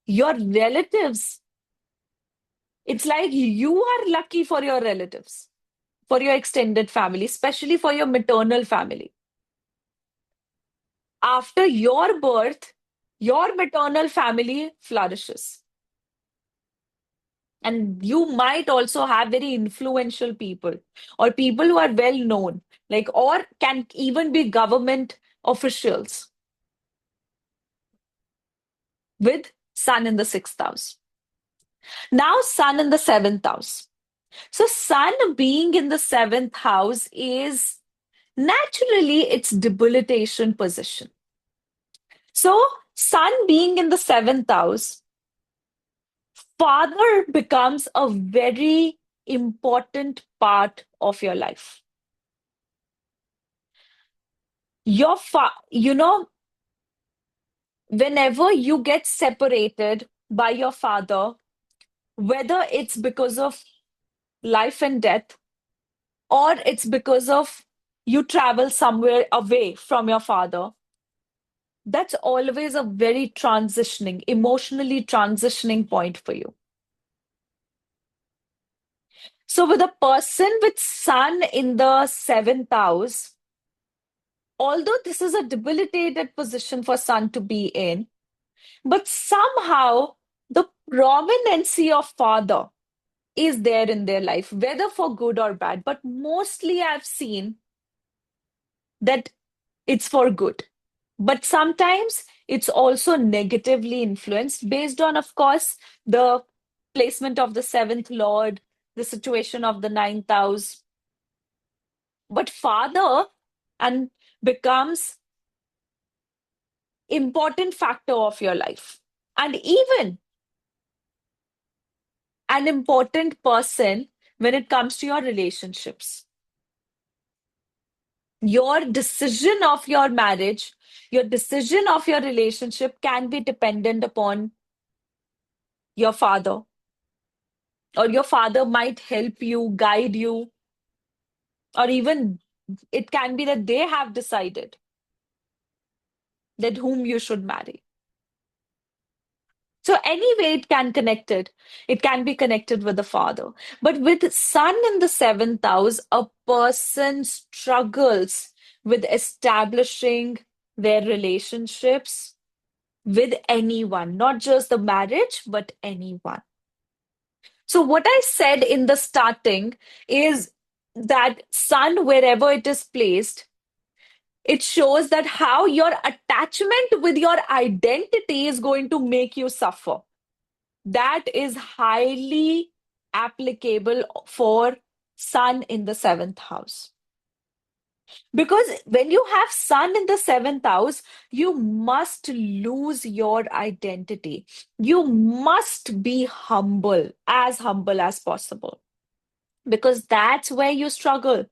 your relatives, it's like you are lucky for your relatives, for your extended family, especially for your maternal family. After your birth, your maternal family flourishes. And you might also have very influential people or people who are well known, like, or can even be government officials with Sun in the sixth house. Now, Sun in the seventh house. So, Sun being in the seventh house is naturally its debilitation position. So, Sun being in the seventh house, father becomes a very important part of your life. Whenever you get separated by your father, whether it's because of life and death, or it's because of you travel somewhere away from your father, that's always a very transitioning, emotionally transitioning point for you. So, with a person with Sun in the seventh house, although this is a debilitated position for Sun to be in, but somehow the prominency of father is there in their life, whether for good or bad. But mostly I've seen that it's for good. But sometimes it's also negatively influenced based on, of course, the placement of the seventh lord, the situation of the ninth house. But father and becomes important factor of your life. And even an important person when it comes to your relationships. Your decision of your marriage, your decision of your relationship can be dependent upon your father, or your father might help you, guide you, or even it can be that they have decided that whom you should marry. So anyway, it can be connected with the father. But with Sun in the seventh house, a person struggles with establishing their relationships with anyone, not just the marriage, but anyone. So, what I said in the starting is that Sun, wherever it is placed, it shows that how your attachment with your identity is going to make you suffer. That is highly applicable for Sun in the seventh house. Because when you have Sun in the seventh house, you must lose your identity. You must be humble as possible, because that's where you struggle.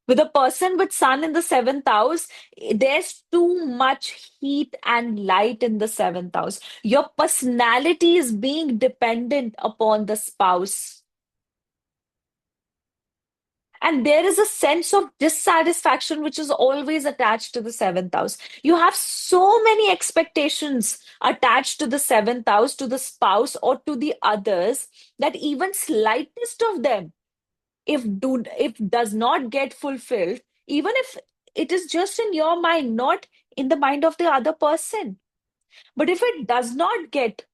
With a person with sun in the seventh house, there's too much heat and light in the seventh house. Your personality is being dependent upon the spouse. And there is a sense of dissatisfaction which is always attached to the seventh house. You have so many expectations attached to the seventh house, to the spouse, or to the others, that even slightest of them, if does not get fulfilled, even if it is just in your mind, not in the mind of the other person, but if it does not get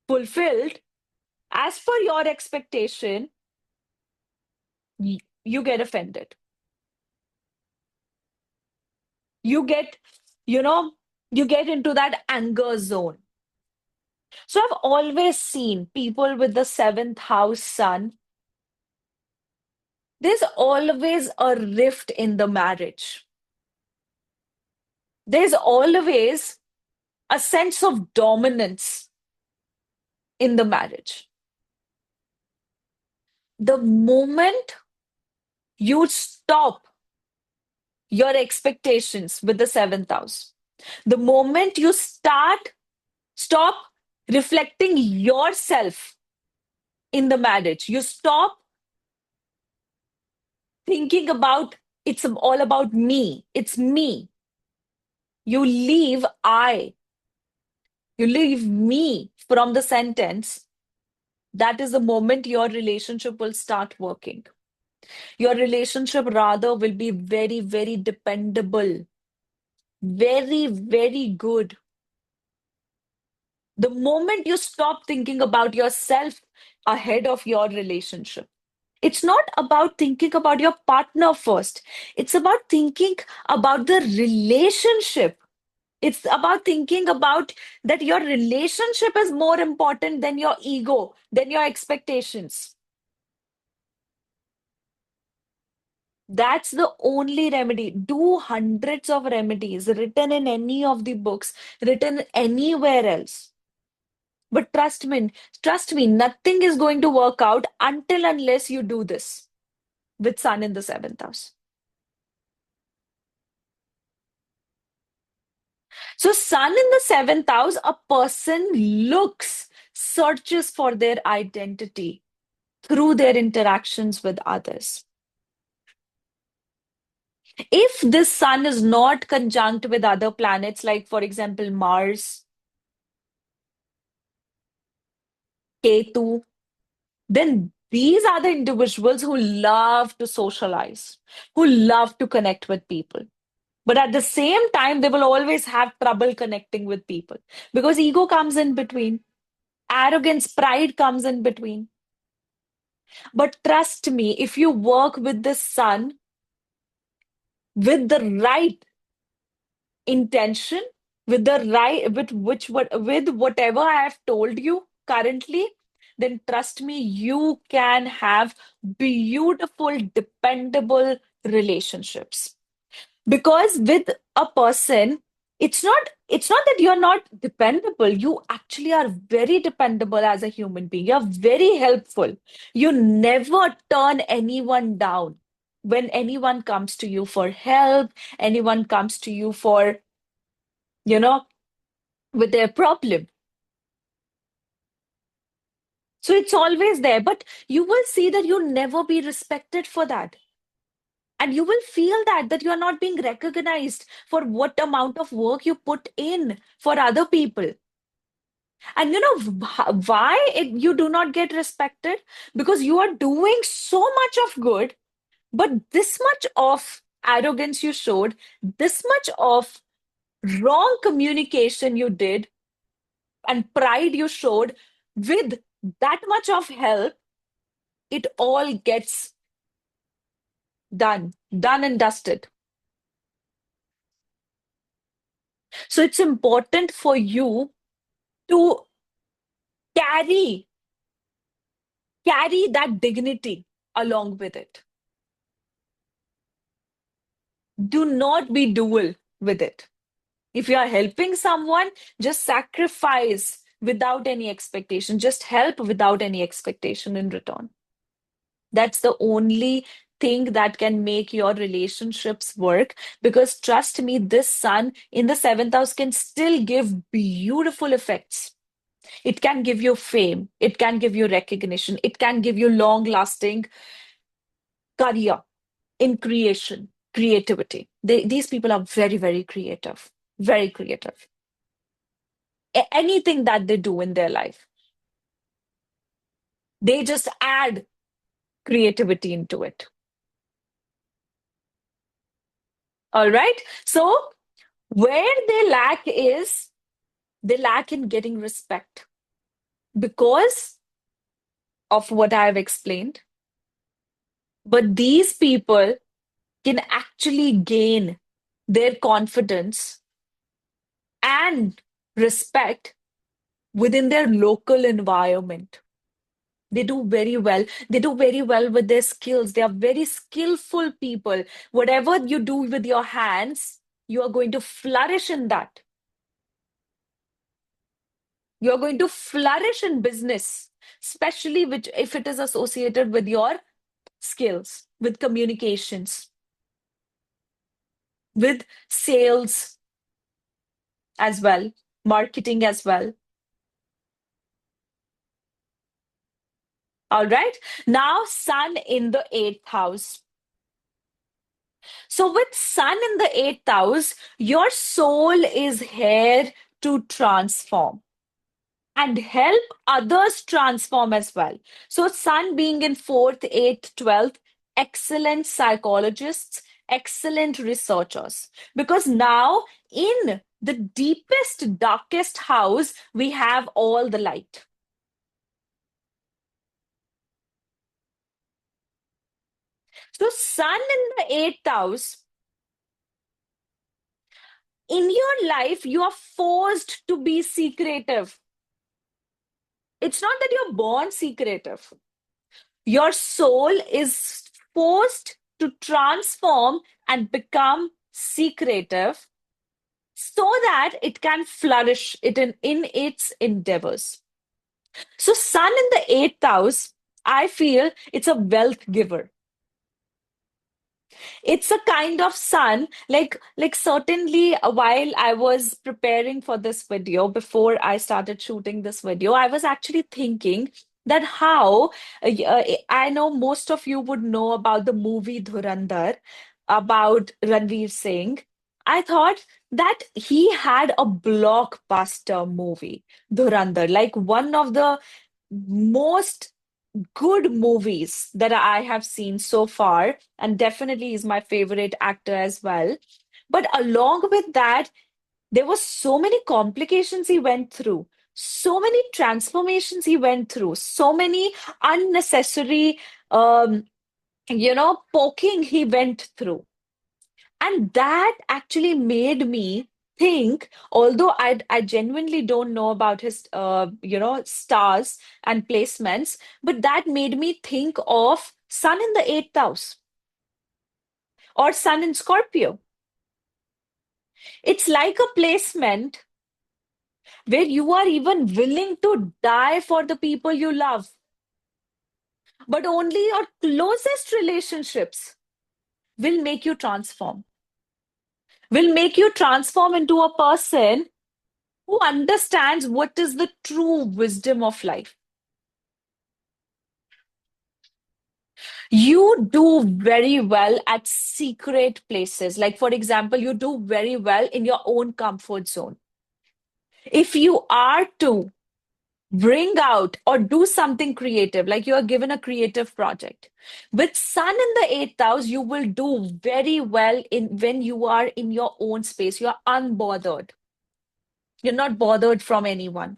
fulfilled as per your expectation, you get offended. You get, you know, you get into that anger zone. So I've always seen people with the seventh house sun, there's always a rift in the marriage. There's always a sense of dominance in the marriage. The moment you stop your expectations with the seventh house, the moment you stop reflecting yourself in the marriage, you stop thinking about it's all about me, it's me. You leave you leave me from the sentence. That is the moment your relationship will start working. Your relationship rather will be very, very dependable, very, very good. The moment you stop thinking about yourself ahead of your relationship. It's not about thinking about your partner first. It's about thinking about the relationship. It's about thinking about that your relationship is more important than your ego, than your expectations. That's the only remedy. Do hundreds of remedies written in any of the books, written anywhere else. But trust me, nothing is going to work out until unless you do this with Sun in the seventh house. So, Sun in the seventh house, a person looks, searches for their identity through their interactions with others. If this Sun is not conjunct with other planets, like for example, Mars, Ketu, then these are the individuals who love to socialize, who love to connect with people. But at the same time, they will always have trouble connecting with people because ego comes in between, arrogance, pride comes in between. But trust me, if you work with the sun with the right intention, with the right, with whatever I have told you currently, then trust me, you can have beautiful, dependable relationships. Because with a person, it's not that you're not dependable. You actually are very dependable as a human being. You're very helpful. You never turn anyone down. When anyone comes to you for help, anyone comes to you for, you know, with their problem. So it's always there, but you will see that you'll never be respected for that. And you will feel that you are not being recognized for what amount of work you put in for other people. And you know why you do not get respected? Because you are doing so much of good, but this much of arrogance you showed, this much of wrong communication you did, and pride you showed with that much of help, it all gets done and dusted. So it's important for you to carry carry that dignity along with it. Do not be dual with it. If you are helping someone, just sacrifice without any expectation. Just help without any expectation in return. That's the only thing that can make your relationships work. Because trust me, this sun in the seventh house can still give beautiful effects. It can give you fame, it can give you recognition, it can give you long lasting career in creation, creativity. These people are very, very creative, very creative. Anything that they do in their life, they just add creativity into it. All right. So, where they lack is they lack in getting respect because of what I've explained. But these people can actually gain their confidence and respect within their local environment. They do very well. They do very well with their skills. They are very skillful people. Whatever you do with your hands, you are going to flourish in that. You are going to flourish in business, especially which if it is associated with your skills, with communications, with sales as well, marketing as well. All right. Now, Sun in the eighth house. So, with Sun in the eighth house, your soul is here to transform and help others transform as well. So, Sun being in fourth, eighth, 12th, excellent psychologists, excellent researchers. Because now, in the deepest, darkest house, we have all the light. So, Sun in the eighth house, in your life, you are forced to be secretive. It's not that you're born secretive. Your soul is forced to transform and become secretive so that it can flourish in its endeavors. So, Sun in the eighth house, I feel it's a wealth giver. It's a kind of sun, like certainly while I was preparing for this video, before I started shooting this video, I was actually thinking that how I know most of you would know about the movie Dhurandhar about Ranveer Singh. I thought that he had a blockbuster movie, Dhurandhar, like one of the most good movies that I have seen so far, and definitely is my favorite actor as well. But along with that, there were so many complications he went through, so many transformations he went through, so many unnecessary, poking he went through. And that actually made me think, although I genuinely don't know about his stars and placements, but that made me think of Sun in the eighth house or Sun in Scorpio. It's like a placement where you are even willing to die for the people you love, but only your closest relationships will make you transform, will make you transform into a person who understands what is the true wisdom of life. You do very well at secret places. Like, for example, you do very well in your own comfort zone. If you are to bring out or do something creative, like you are given a creative project, with Sun in the eighth house, you will do very well in when you are in your own space. You are unbothered. You're not bothered from anyone.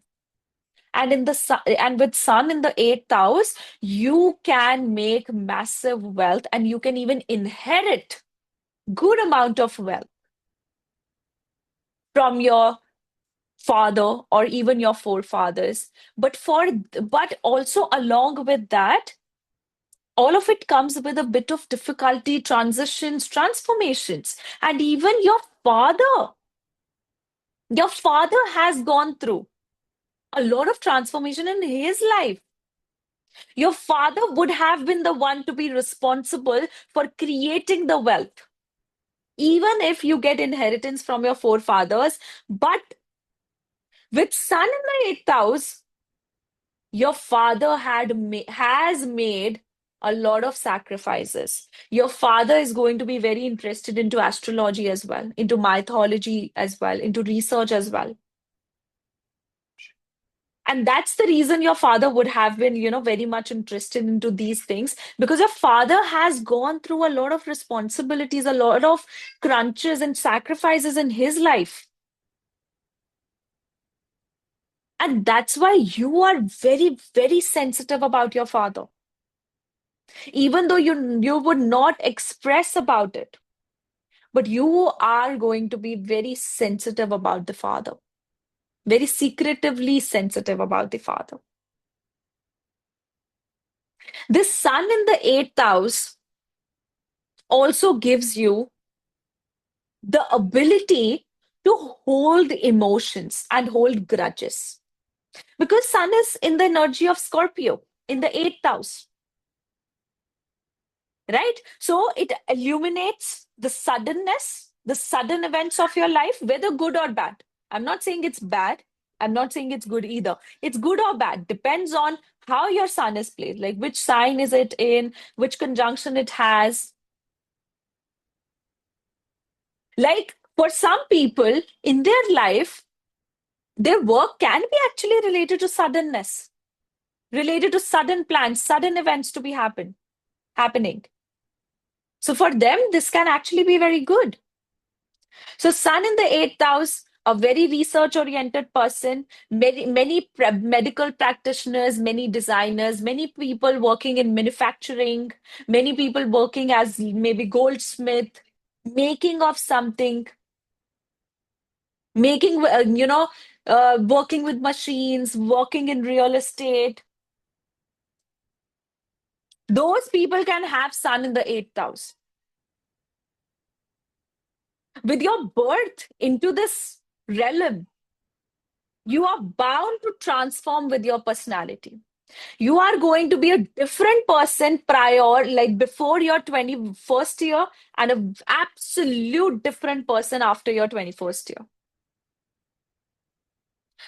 And in the sun, and with Sun in the eighth house, you can make massive wealth and you can even inherit good amount of wealth from your father or even your forefathers. But also along with that, all of it comes with a bit of difficulty, transitions, transformations. And even your father has gone through a lot of transformation in his life. Your father would have been the one to be responsible for creating the wealth, even if you get inheritance from your forefathers. But with sun in the eighth house, your father has made a lot of sacrifices. Your father is going to be very interested into astrology as well, into mythology as well, into research as well. And that's the reason your father would have been, very much interested into these things, because your father has gone through a lot of responsibilities, a lot of crunches and sacrifices in his life. And that's why you are very, very sensitive about your father, even though you would not express about it. But you are going to be very sensitive about the father, very secretively sensitive about the father. This sun in the eighth house also gives you the ability to hold emotions and hold grudges. Because sun is in the energy of Scorpio in the eighth house, right? So it illuminates the suddenness, the sudden events of your life, whether good or bad. I'm not saying it's bad. I'm not saying it's good either. It's good or bad. Depends on how your sun is placed, like which sign is it in, which conjunction it has. Like for some people in their life, their work can be actually related to suddenness, related to sudden plans, sudden events to be happening. So for them, this can actually be very good. So Sun in the eighth house, a very research-oriented person, many medical practitioners, many designers, many people working in manufacturing, many people working as maybe goldsmith, making of something, making, working with machines, working in real estate. Those people can have Sun in the eighth house. With your birth into this realm, you are bound to transform with your personality. You are going to be a different person prior, like before your 21st year, and an absolute different person after your 21st year.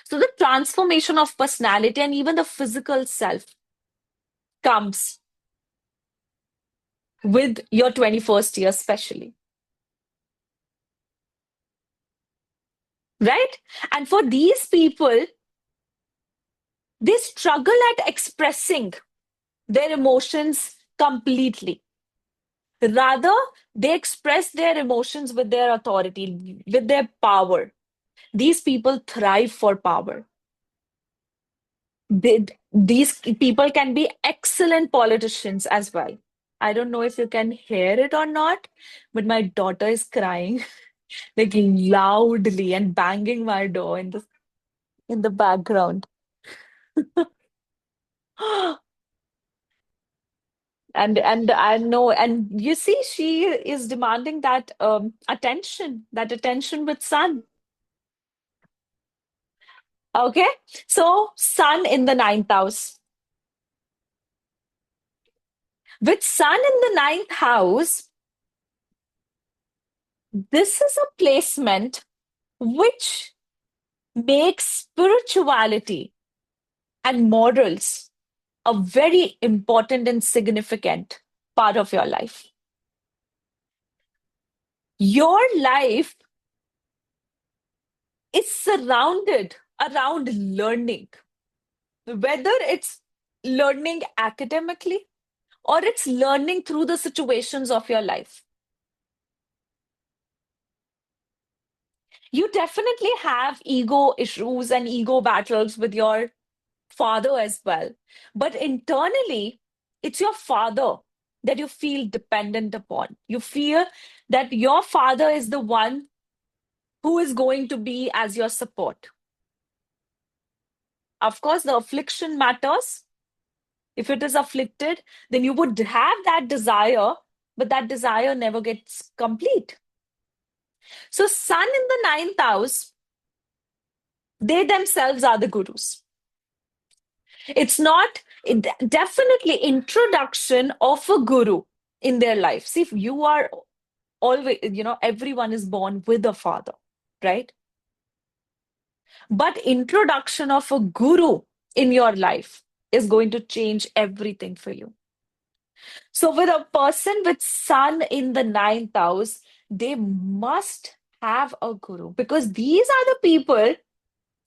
So the transformation of personality and even the physical self comes with your 21st year, especially, right? And for these people, they struggle at expressing their emotions completely. Rather, they express their emotions with their authority, with their power. These people thrive for power. These people can be excellent politicians as well. I don't know if you can hear it or not, but my daughter is crying like loudly and banging my door in the background. And I know, and you see, she is demanding that attention with sun. Okay, so sun in the ninth house. With sun in the ninth house, this is a placement which makes spirituality and morals a very important and significant part of your life. Your life is surrounded around learning, whether it's learning academically or it's learning through the situations of your life. You definitely have ego issues and ego battles with your father as well. But internally, it's your father that you feel dependent upon. You feel that your father is the one who is going to be as your support. Of course, the affliction matters. If it is afflicted, then you would have that desire, but that desire never gets complete. So, sun in the ninth house, they themselves are the gurus. It's not Definitely introduction of a guru in their life. See, if you are always, everyone is born with a father, right? But introduction of a guru in your life is going to change everything for you. So with a person with sun in the ninth house, they must have a guru, because these are the people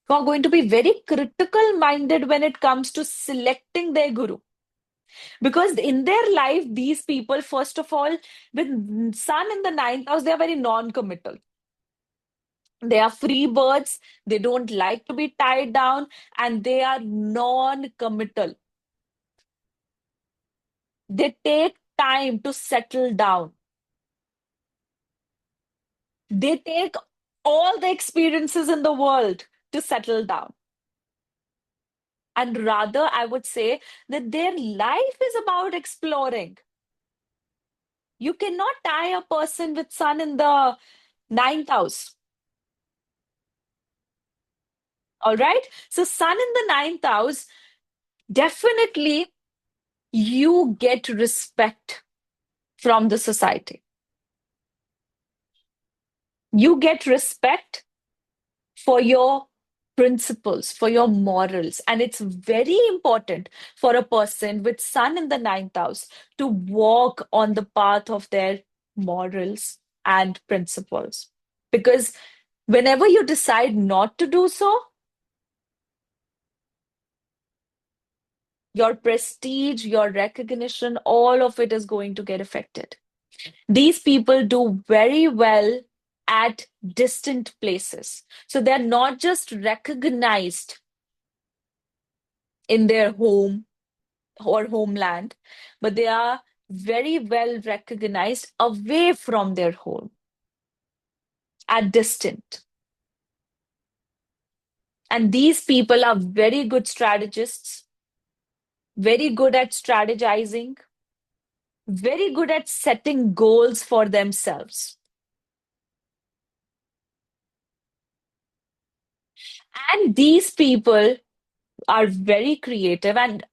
who are going to be very critical minded when it comes to selecting their guru. Because in their life, these people, first of all, with sun in the ninth house, they are very non-committal. They are free birds. They don't like to be tied down, and they are non-committal. They take time to settle down. They take all the experiences in the world to settle down. And rather, I would say that their life is about exploring. You cannot tie a person with sun in the ninth house. All right. So, sun in the ninth house, definitely you get respect from the society. You get respect for your principles, for your morals. And it's very important for a person with sun in the ninth house to walk on the path of their morals and principles. Because whenever you decide not to do so, your prestige, your recognition, all of it is going to get affected. These people do very well at distant places. So they're not just recognized in their home or homeland, but they are very well recognized away from their home at distant. And these people are very good strategists, very good at strategizing, very good at setting goals for themselves. And these people are very creative. And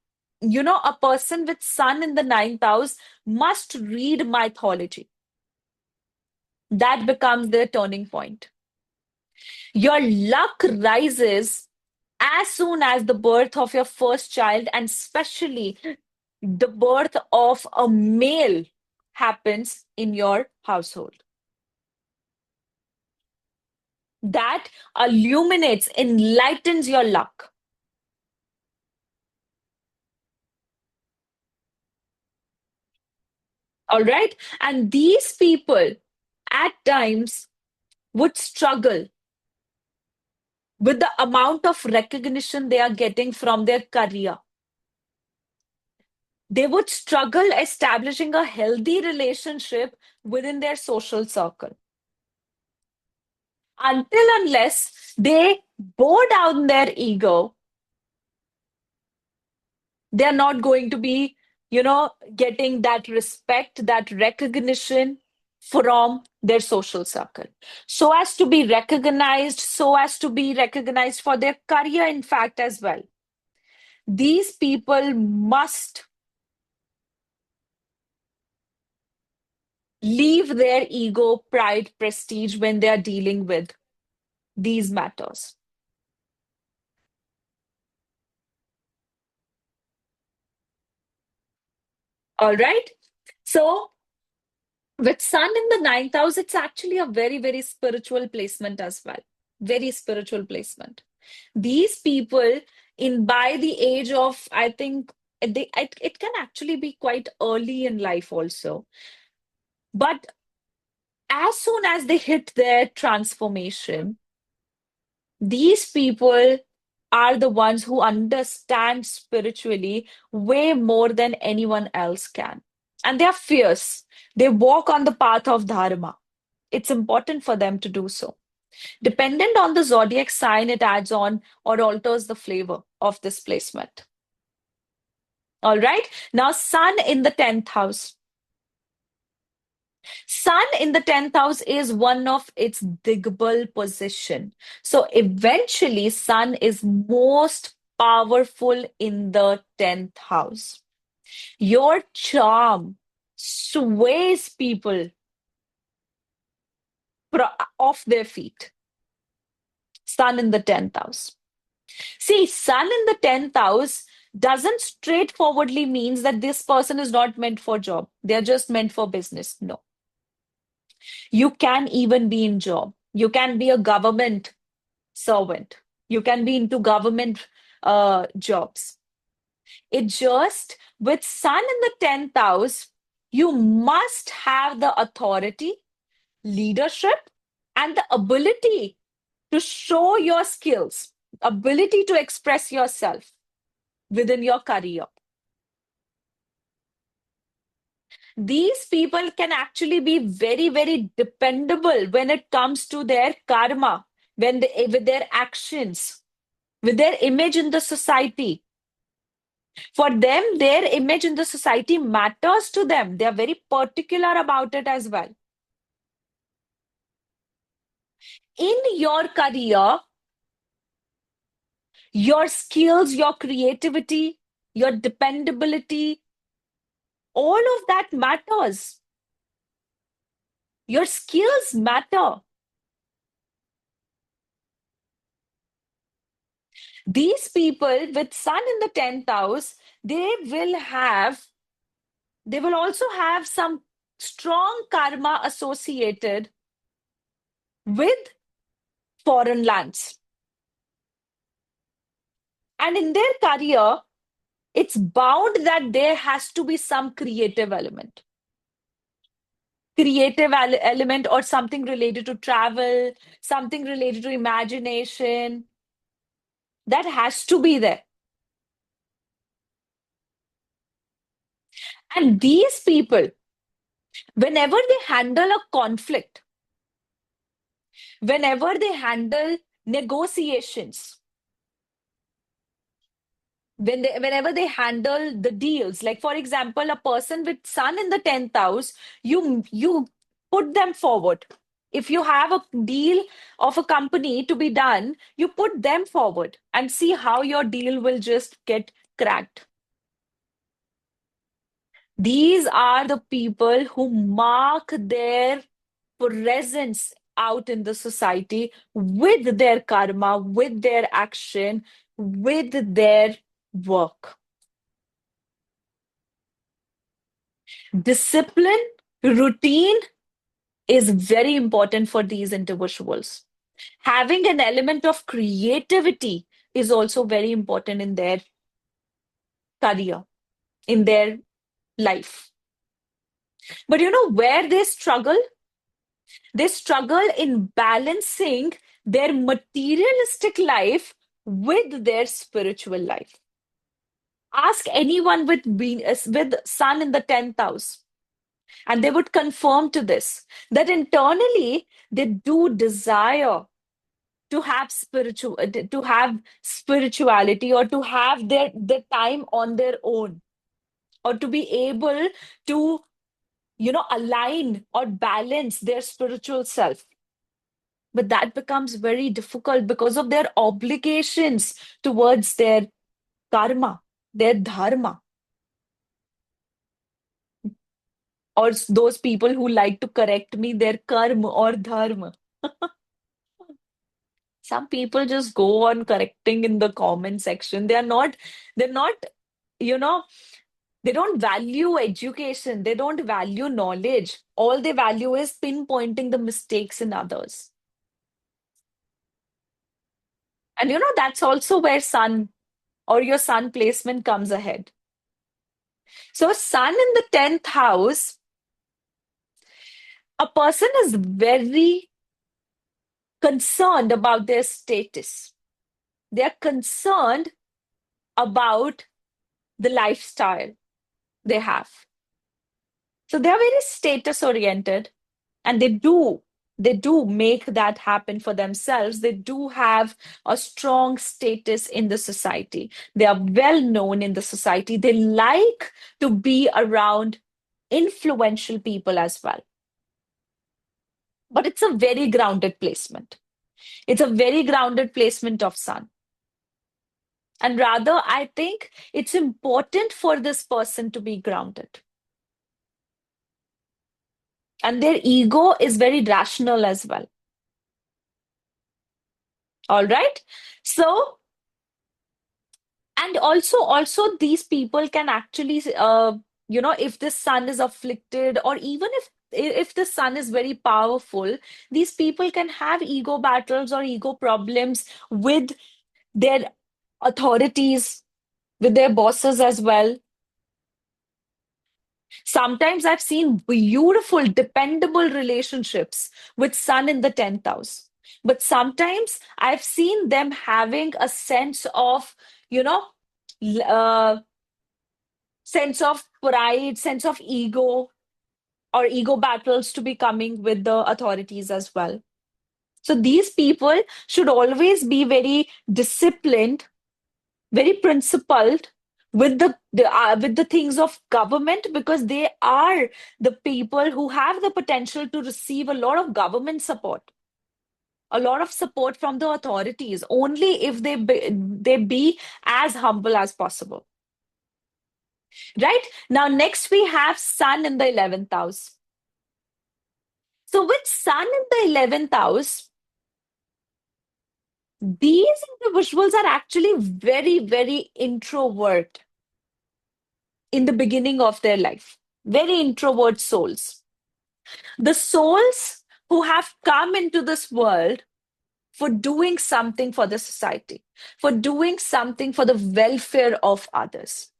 a person with sun in the ninth house must read mythology. That becomes their turning point. Your luck rises as soon as the birth of your first child, and especially the birth of a male happens in your household. That illuminates, enlightens your luck. All right. And these people at times would struggle with the amount of recognition they are getting from their career. They would struggle establishing a healthy relationship within their social circle until unless they bow down their ego. They're not going to be, getting that respect, that recognition from their social circle. So as to be recognized for their career, in fact, as well. These people must leave their ego, pride, prestige when they are dealing with these matters. All right. So, with Sun in the ninth house, it's actually a very, very spiritual placement as well. Very spiritual placement. These people, in by the age of, I think, it can actually be quite early in life also. But as soon as they hit their transformation, these people are the ones who understand spiritually way more than anyone else can. And they are fierce. They walk on the path of dharma. It's important for them to do so. Dependent on the zodiac sign, it adds on or alters the flavor of this placement. All right. Now, Sun in the 10th house. Sun in the 10th house is one of its Digbal position. So eventually, Sun is most powerful in the 10th house. Your charm sways people off their feet. Sun in the 10th house. See, sun in the 10th house doesn't straightforwardly means that this person is not meant for job. They're just meant for business. No. You can even be in job. You can be a government servant. You can be into government jobs. It just with sun in the 10th house, you must have the authority, leadership, and the ability to show your skills, ability to express yourself within your career. These people can actually be very, very dependable when it comes to their karma, when they, with their actions, with their image in the society. For them, their image in the society matters to them. They are very particular about it as well. In your career, your skills, your creativity, your dependability, all of that matters. Your skills matter. These people with sun in the 10th house, they will also have some strong karma associated with foreign lands. And in their career, it's bound that there has to be some creative element. Element or something related to travel, something related to imagination. That has to be there. And these people, whenever they handle a conflict, whenever they handle negotiations, whenever they handle the deals, like for example, a person with sun in the 10th house, you put them forward. If you have a deal of a company to be done, you put them forward and see how your deal will just get cracked. These are the people who mark their presence out in the society with their karma, with their action, with their work. Discipline, routine is very important for these individuals. Having an element of creativity is also very important in their career, in their life. But you know where they struggle? They struggle in balancing their materialistic life with their spiritual life. Ask anyone with sun in the 10th house, and they would confirm to this that internally they do desire to have spirituality, or to have their time on their own, or to be able to align or balance their spiritual self. But that becomes very difficult because of their obligations towards their karma, their dharma, or those people who like to correct me, their karma or dharma. Some people just go on correcting in the comment section. They're not, you know, they don't value education. They don't value knowledge. All they value is pinpointing the mistakes in others. And that's also where sun or your sun placement comes ahead. So, sun in the 10th house, a person is very concerned about their status. They are concerned about the lifestyle they have. So they are very status oriented, and they do make that happen for themselves. They do have a strong status in the society. They are well known in the society. They like to be around influential people as well. But it's a very grounded placement. It's a very grounded placement of sun. And rather, I think it's important for this person to be grounded. And their ego is very rational as well. All right. So, and also these people can actually, if the sun is afflicted, or even if the sun is very powerful, these people can have ego battles or ego problems with their authorities, with their bosses as well. Sometimes I've seen beautiful, dependable relationships with sun in the 10th house. But sometimes I've seen them having a sense of, you know, sense of pride, sense of ego, or ego battles to be coming with the authorities as well. So these people should always be very disciplined, very principled with the things of government, because they are the people who have the potential to receive a lot of government support, a lot of support from the authorities, only if they be as humble as possible. Right? Now, next we have Sun in the 11th house. So, with Sun in the 11th house, these individuals are actually very, very introvert in the beginning of their life, very introvert souls. The souls who have come into this world for doing something for the society, for doing something for the welfare of others.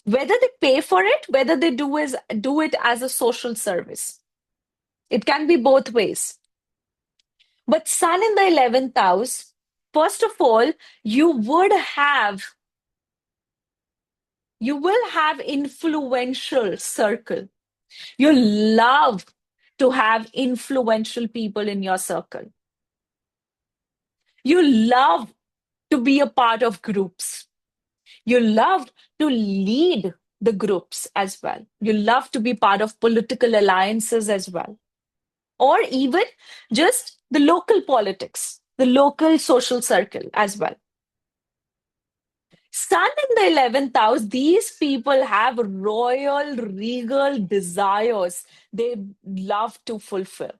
Whether they pay for it, whether they do it as a social service. It can be both ways. But Sun in the 11th house, first of all, you would have you will have influential circle. You love to have influential people in your circle. You love to be a part of groups. You love to lead the groups as well. You love to be part of political alliances as well, or even just the local politics, the local social circle as well. Sun in the 11th house, these people have royal, regal desires they love to fulfill.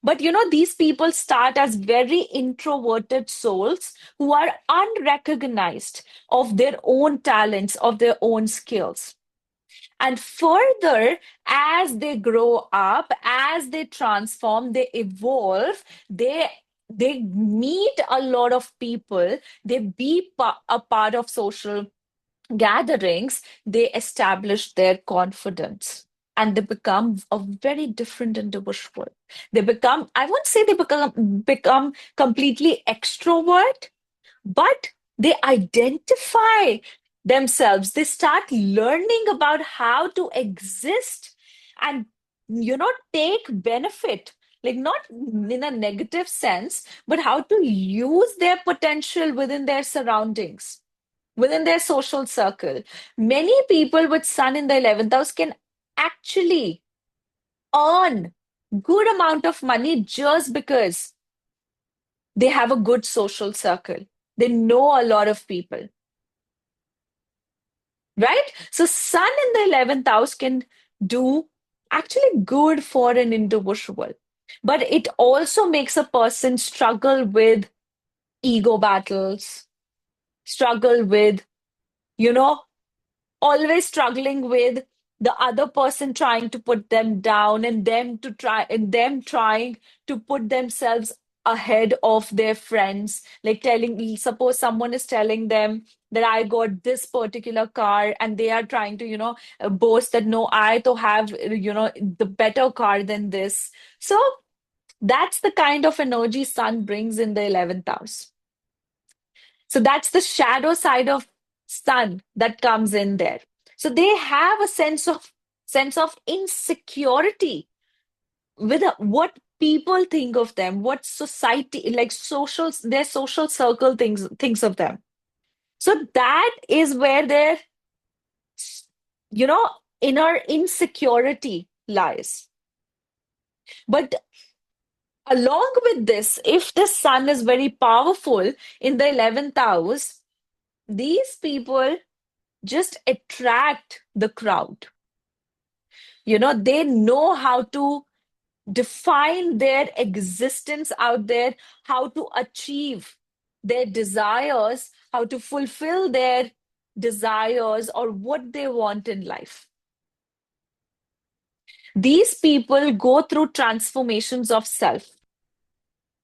But these people start as very introverted souls who are unrecognized of their own talents, of their own skills. And further, as they grow up, as they transform, they evolve, they meet a lot of people, they be a part of social gatherings, they establish their confidence and they become a very different individual. They become, I won't say they become completely extrovert, but they identify themselves. They start learning about how to exist and, take benefit, like not in a negative sense, but how to use their potential within their surroundings, within their social circle. Many people with Sun in the 11th house can actually earn good amount of money just because they have a good social circle. They know a lot of people, right? So Sun in the 11th house can do actually good for an individual, but it also makes a person struggle with ego battles, struggle with, you know, always struggling with the other person trying to put them down, and them trying to put themselves ahead of their friends, like suppose someone is telling them that I got this particular car, and they are trying to boast that no, I to have the better car than this. So that's the kind of energy Sun brings in the 11th house. So that's the shadow side of Sun that comes in there. So they have a sense of insecurity with what people think of them, what society, like social, their social circle thinks of them. So that is where their you know inner insecurity lies. But along with this, if the Sun is very powerful in the 11th house, These people just attract the crowd. They know how to define their existence out there, how to achieve their desires, how to fulfill their desires or what they want in life. These people go through transformations of self.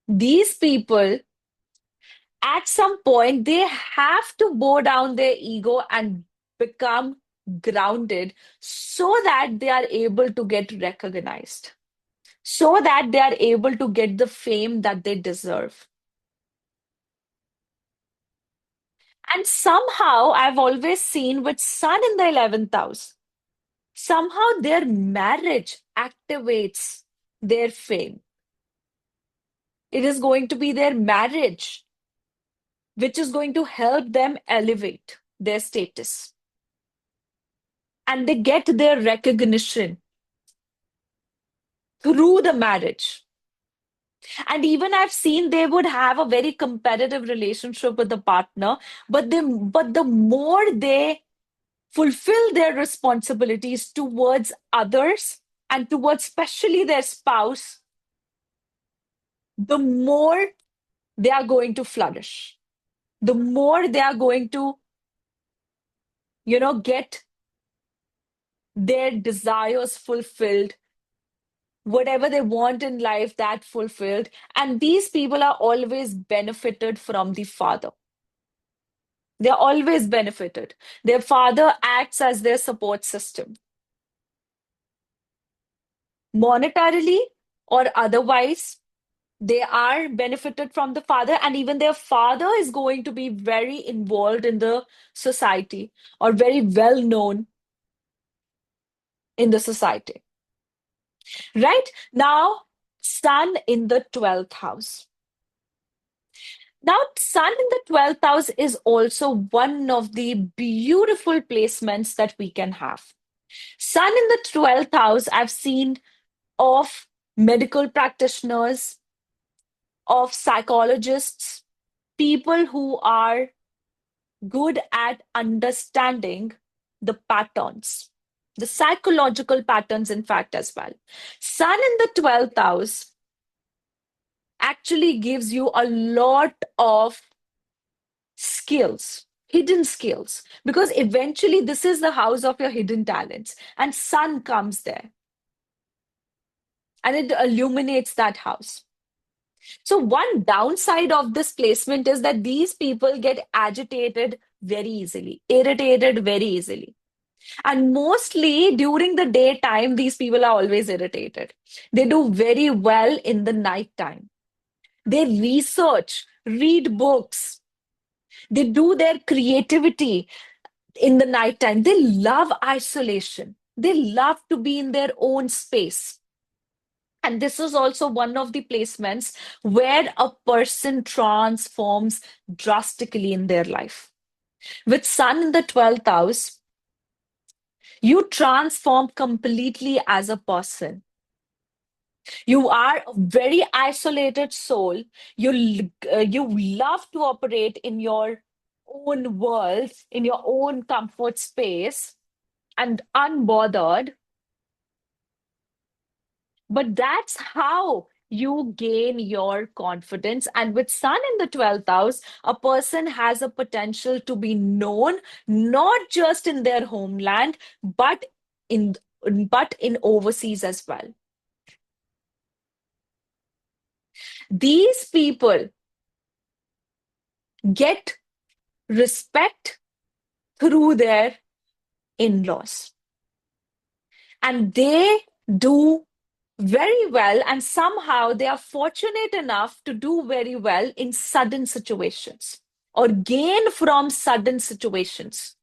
These people, at some point, they have to bow down their ego and become grounded so that they are able to get recognized, so that they are able to get the fame that they deserve. And somehow, I've always seen with Sun in the 11th house, somehow their marriage activates their fame. It is going to be their marriage which is going to help them elevate their status. And they get their recognition through the marriage. And even I've seen they would have a very competitive relationship with the partner, but the more they fulfill their responsibilities towards others and towards especially their spouse, the more they are going to flourish, the more they are going to, get their desires fulfilled, whatever they want in life, that fulfilled. And these people are always benefited from the father. They're always benefited. Their father acts as their support system, monetarily or otherwise. They are benefited from the father, and even their father is going to be very involved in the society or very well known in the society. Right now, Sun in the 12th house. Now, Sun in the 12th house is also one of the beautiful placements that we can have. Sun in the 12th house, I've seen of medical practitioners, of psychologists, people who are good at understanding the patterns, the psychological patterns, in fact, as well. Sun in the 12th house actually gives you a lot of skills, hidden skills, because eventually this is the house of your hidden talents, and sun comes there and it illuminates that house. So, one downside of this placement is that these people get agitated very easily, irritated very easily. And mostly during the daytime, these people are always irritated. They do very well in the nighttime. They research, read books, they do their creativity in the nighttime. They love isolation. They love to be in their own space. And this is also one of the placements where a person transforms drastically in their life. With Sun in the 12th house, you transform completely as a person. You are a very isolated soul. You love to operate in your own world, in your own comfort space, and unbothered. But that's how you gain your confidence. And with Sun in the 12th house, a person has a potential to be known not just in their homeland, in but in overseas as well. These people get respect through their in-laws. And they do very well, and somehow they are fortunate enough to do very well in sudden situations or gain from sudden situations.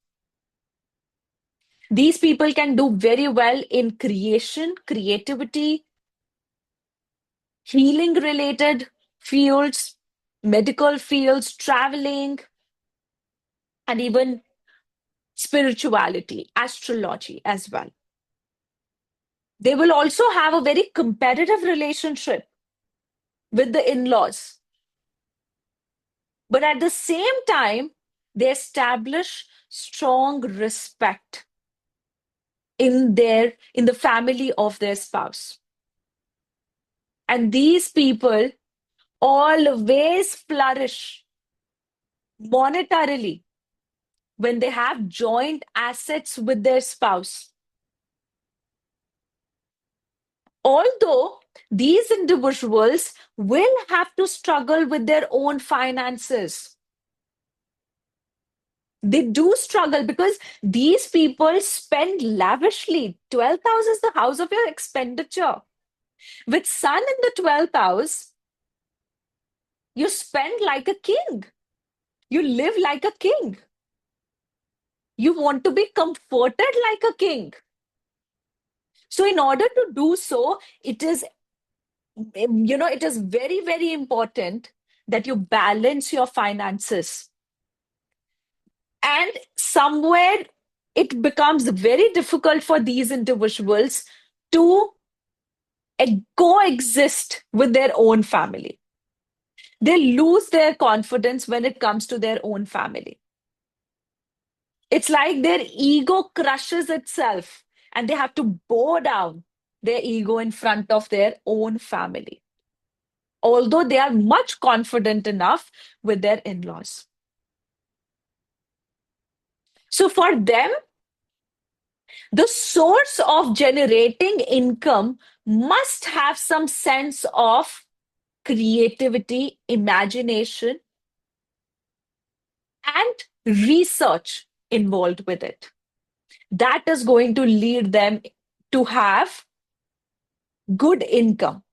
These people can do very well in creation, creativity, healing related fields, medical fields, traveling, and even spirituality, astrology as well. They will also have a very competitive relationship with the in laws. But at the same time, They establish strong respect in the family of their spouse. And these people always flourish monetarily when they have joint assets with their spouse. Although these individuals will have to struggle with their own finances. They do struggle because these people spend lavishly. 12th house is the house of your expenditure. With sun in the 12th house, you spend like a king. You live like a king. You want to be comforted like a king. So, in order to do so, it is very, very important that you balance your finances. And somewhere it becomes very difficult for these individuals to coexist with their own family. They lose their confidence when it comes to their own family. It's like their ego crushes itself and they have to bow down their ego in front of their own family, although they are much confident enough with their in laws. So for them, the source of generating income must have some sense of creativity, imagination, and research involved with it. That is going to lead them to have good income.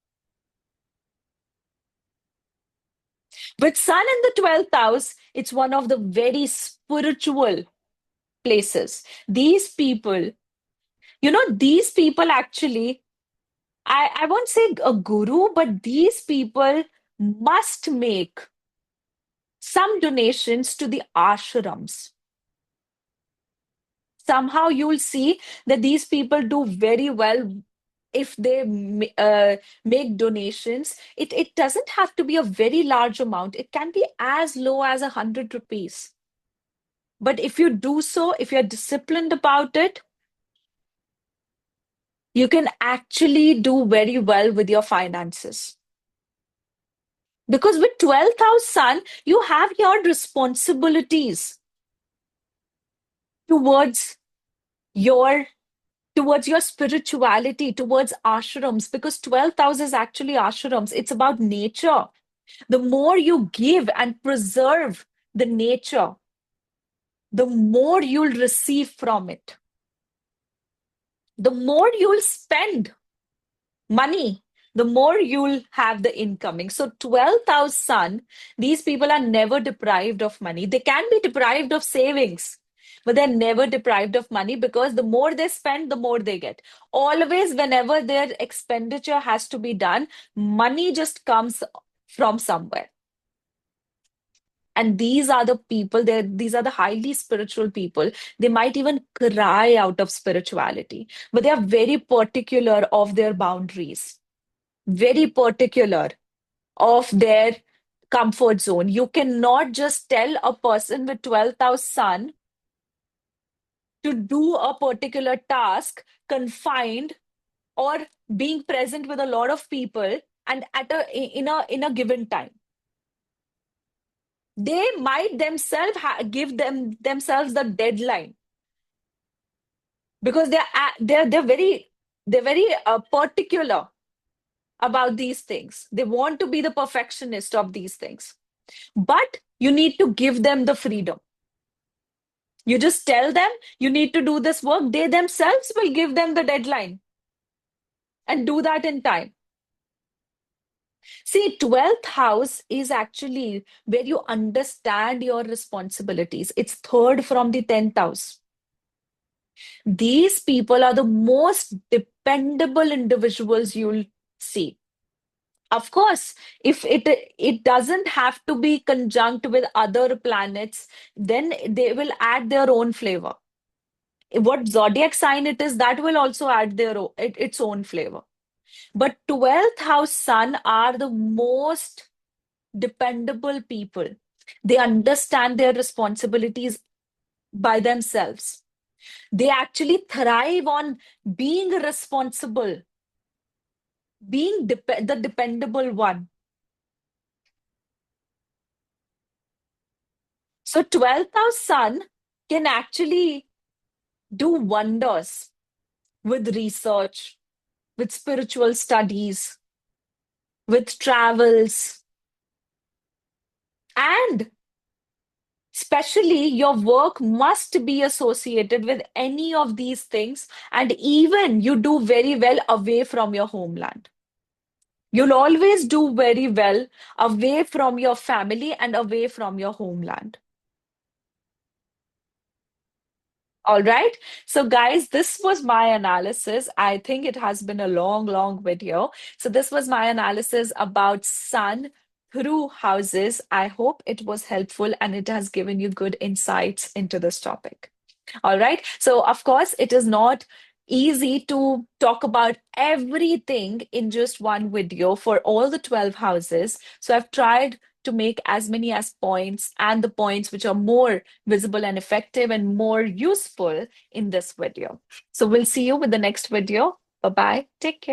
With Sun in the 12th house, it's one of the very spiritual places. These people actually, I won't say a guru, but these people must make some donations to the ashrams. Somehow you'll see that these people do very well if they make donations. It doesn't have to be a very large amount. It can be as low as 100 rupees. But if you do so, if you're disciplined about it, you can actually do very well with your finances. Because with 12th house sun, you have your responsibilities towards your towards your spirituality, towards ashrams, because 12th house is actually ashrams. It's about nature. The more you give and preserve the nature, the more you'll receive from it. The more you'll spend money, the more you'll have the incoming. So 12th house sun, these people are never deprived of money. They can be deprived of savings, but they're never deprived of money because the more they spend, the more they get. Always, whenever their expenditure has to be done, money just comes from somewhere. And these are the people, these are the highly spiritual people. They might even cry out of spirituality, but they are very particular of their boundaries, very particular of their comfort zone. You cannot just tell a person with 12th house sun to do a particular task confined or being present with a lot of people and at a in a given time. They might themselves give themselves the deadline because they're very particular about these things. They want to be the perfectionist of these things. But you need to give them the freedom. You just tell them you need to do this work. They themselves will give them the deadline and do that in time. See, 12th house is actually where you understand your responsibilities. It's third from the 10th house. These people are the most dependable individuals you'll see. Of course, if it doesn't have to be conjunct with other planets, then they will add their own flavor. What zodiac sign it is, that will also add its own flavor. But 12th house sun are the most dependable people. They understand their responsibilities by themselves. They actually thrive on being responsible, being the dependable one. So 12th house sun can actually do wonders with research, with spiritual studies, with travels, and especially your work must be associated with any of these things, and even you do very well away from your homeland. You'll always do very well away from your family and away from your homeland. All right. So, guys, this was my analysis. I think it has been a long, long video. So, this was my analysis about sun through houses. I hope it was helpful and it has given you good insights into this topic. All right. So, of course, it is not easy to talk about everything in just one video for all the 12 houses. So, I've tried to make as many as points and the points which are more visible and effective and more useful in this video. So, we'll see you with the next video. Bye bye. Take care.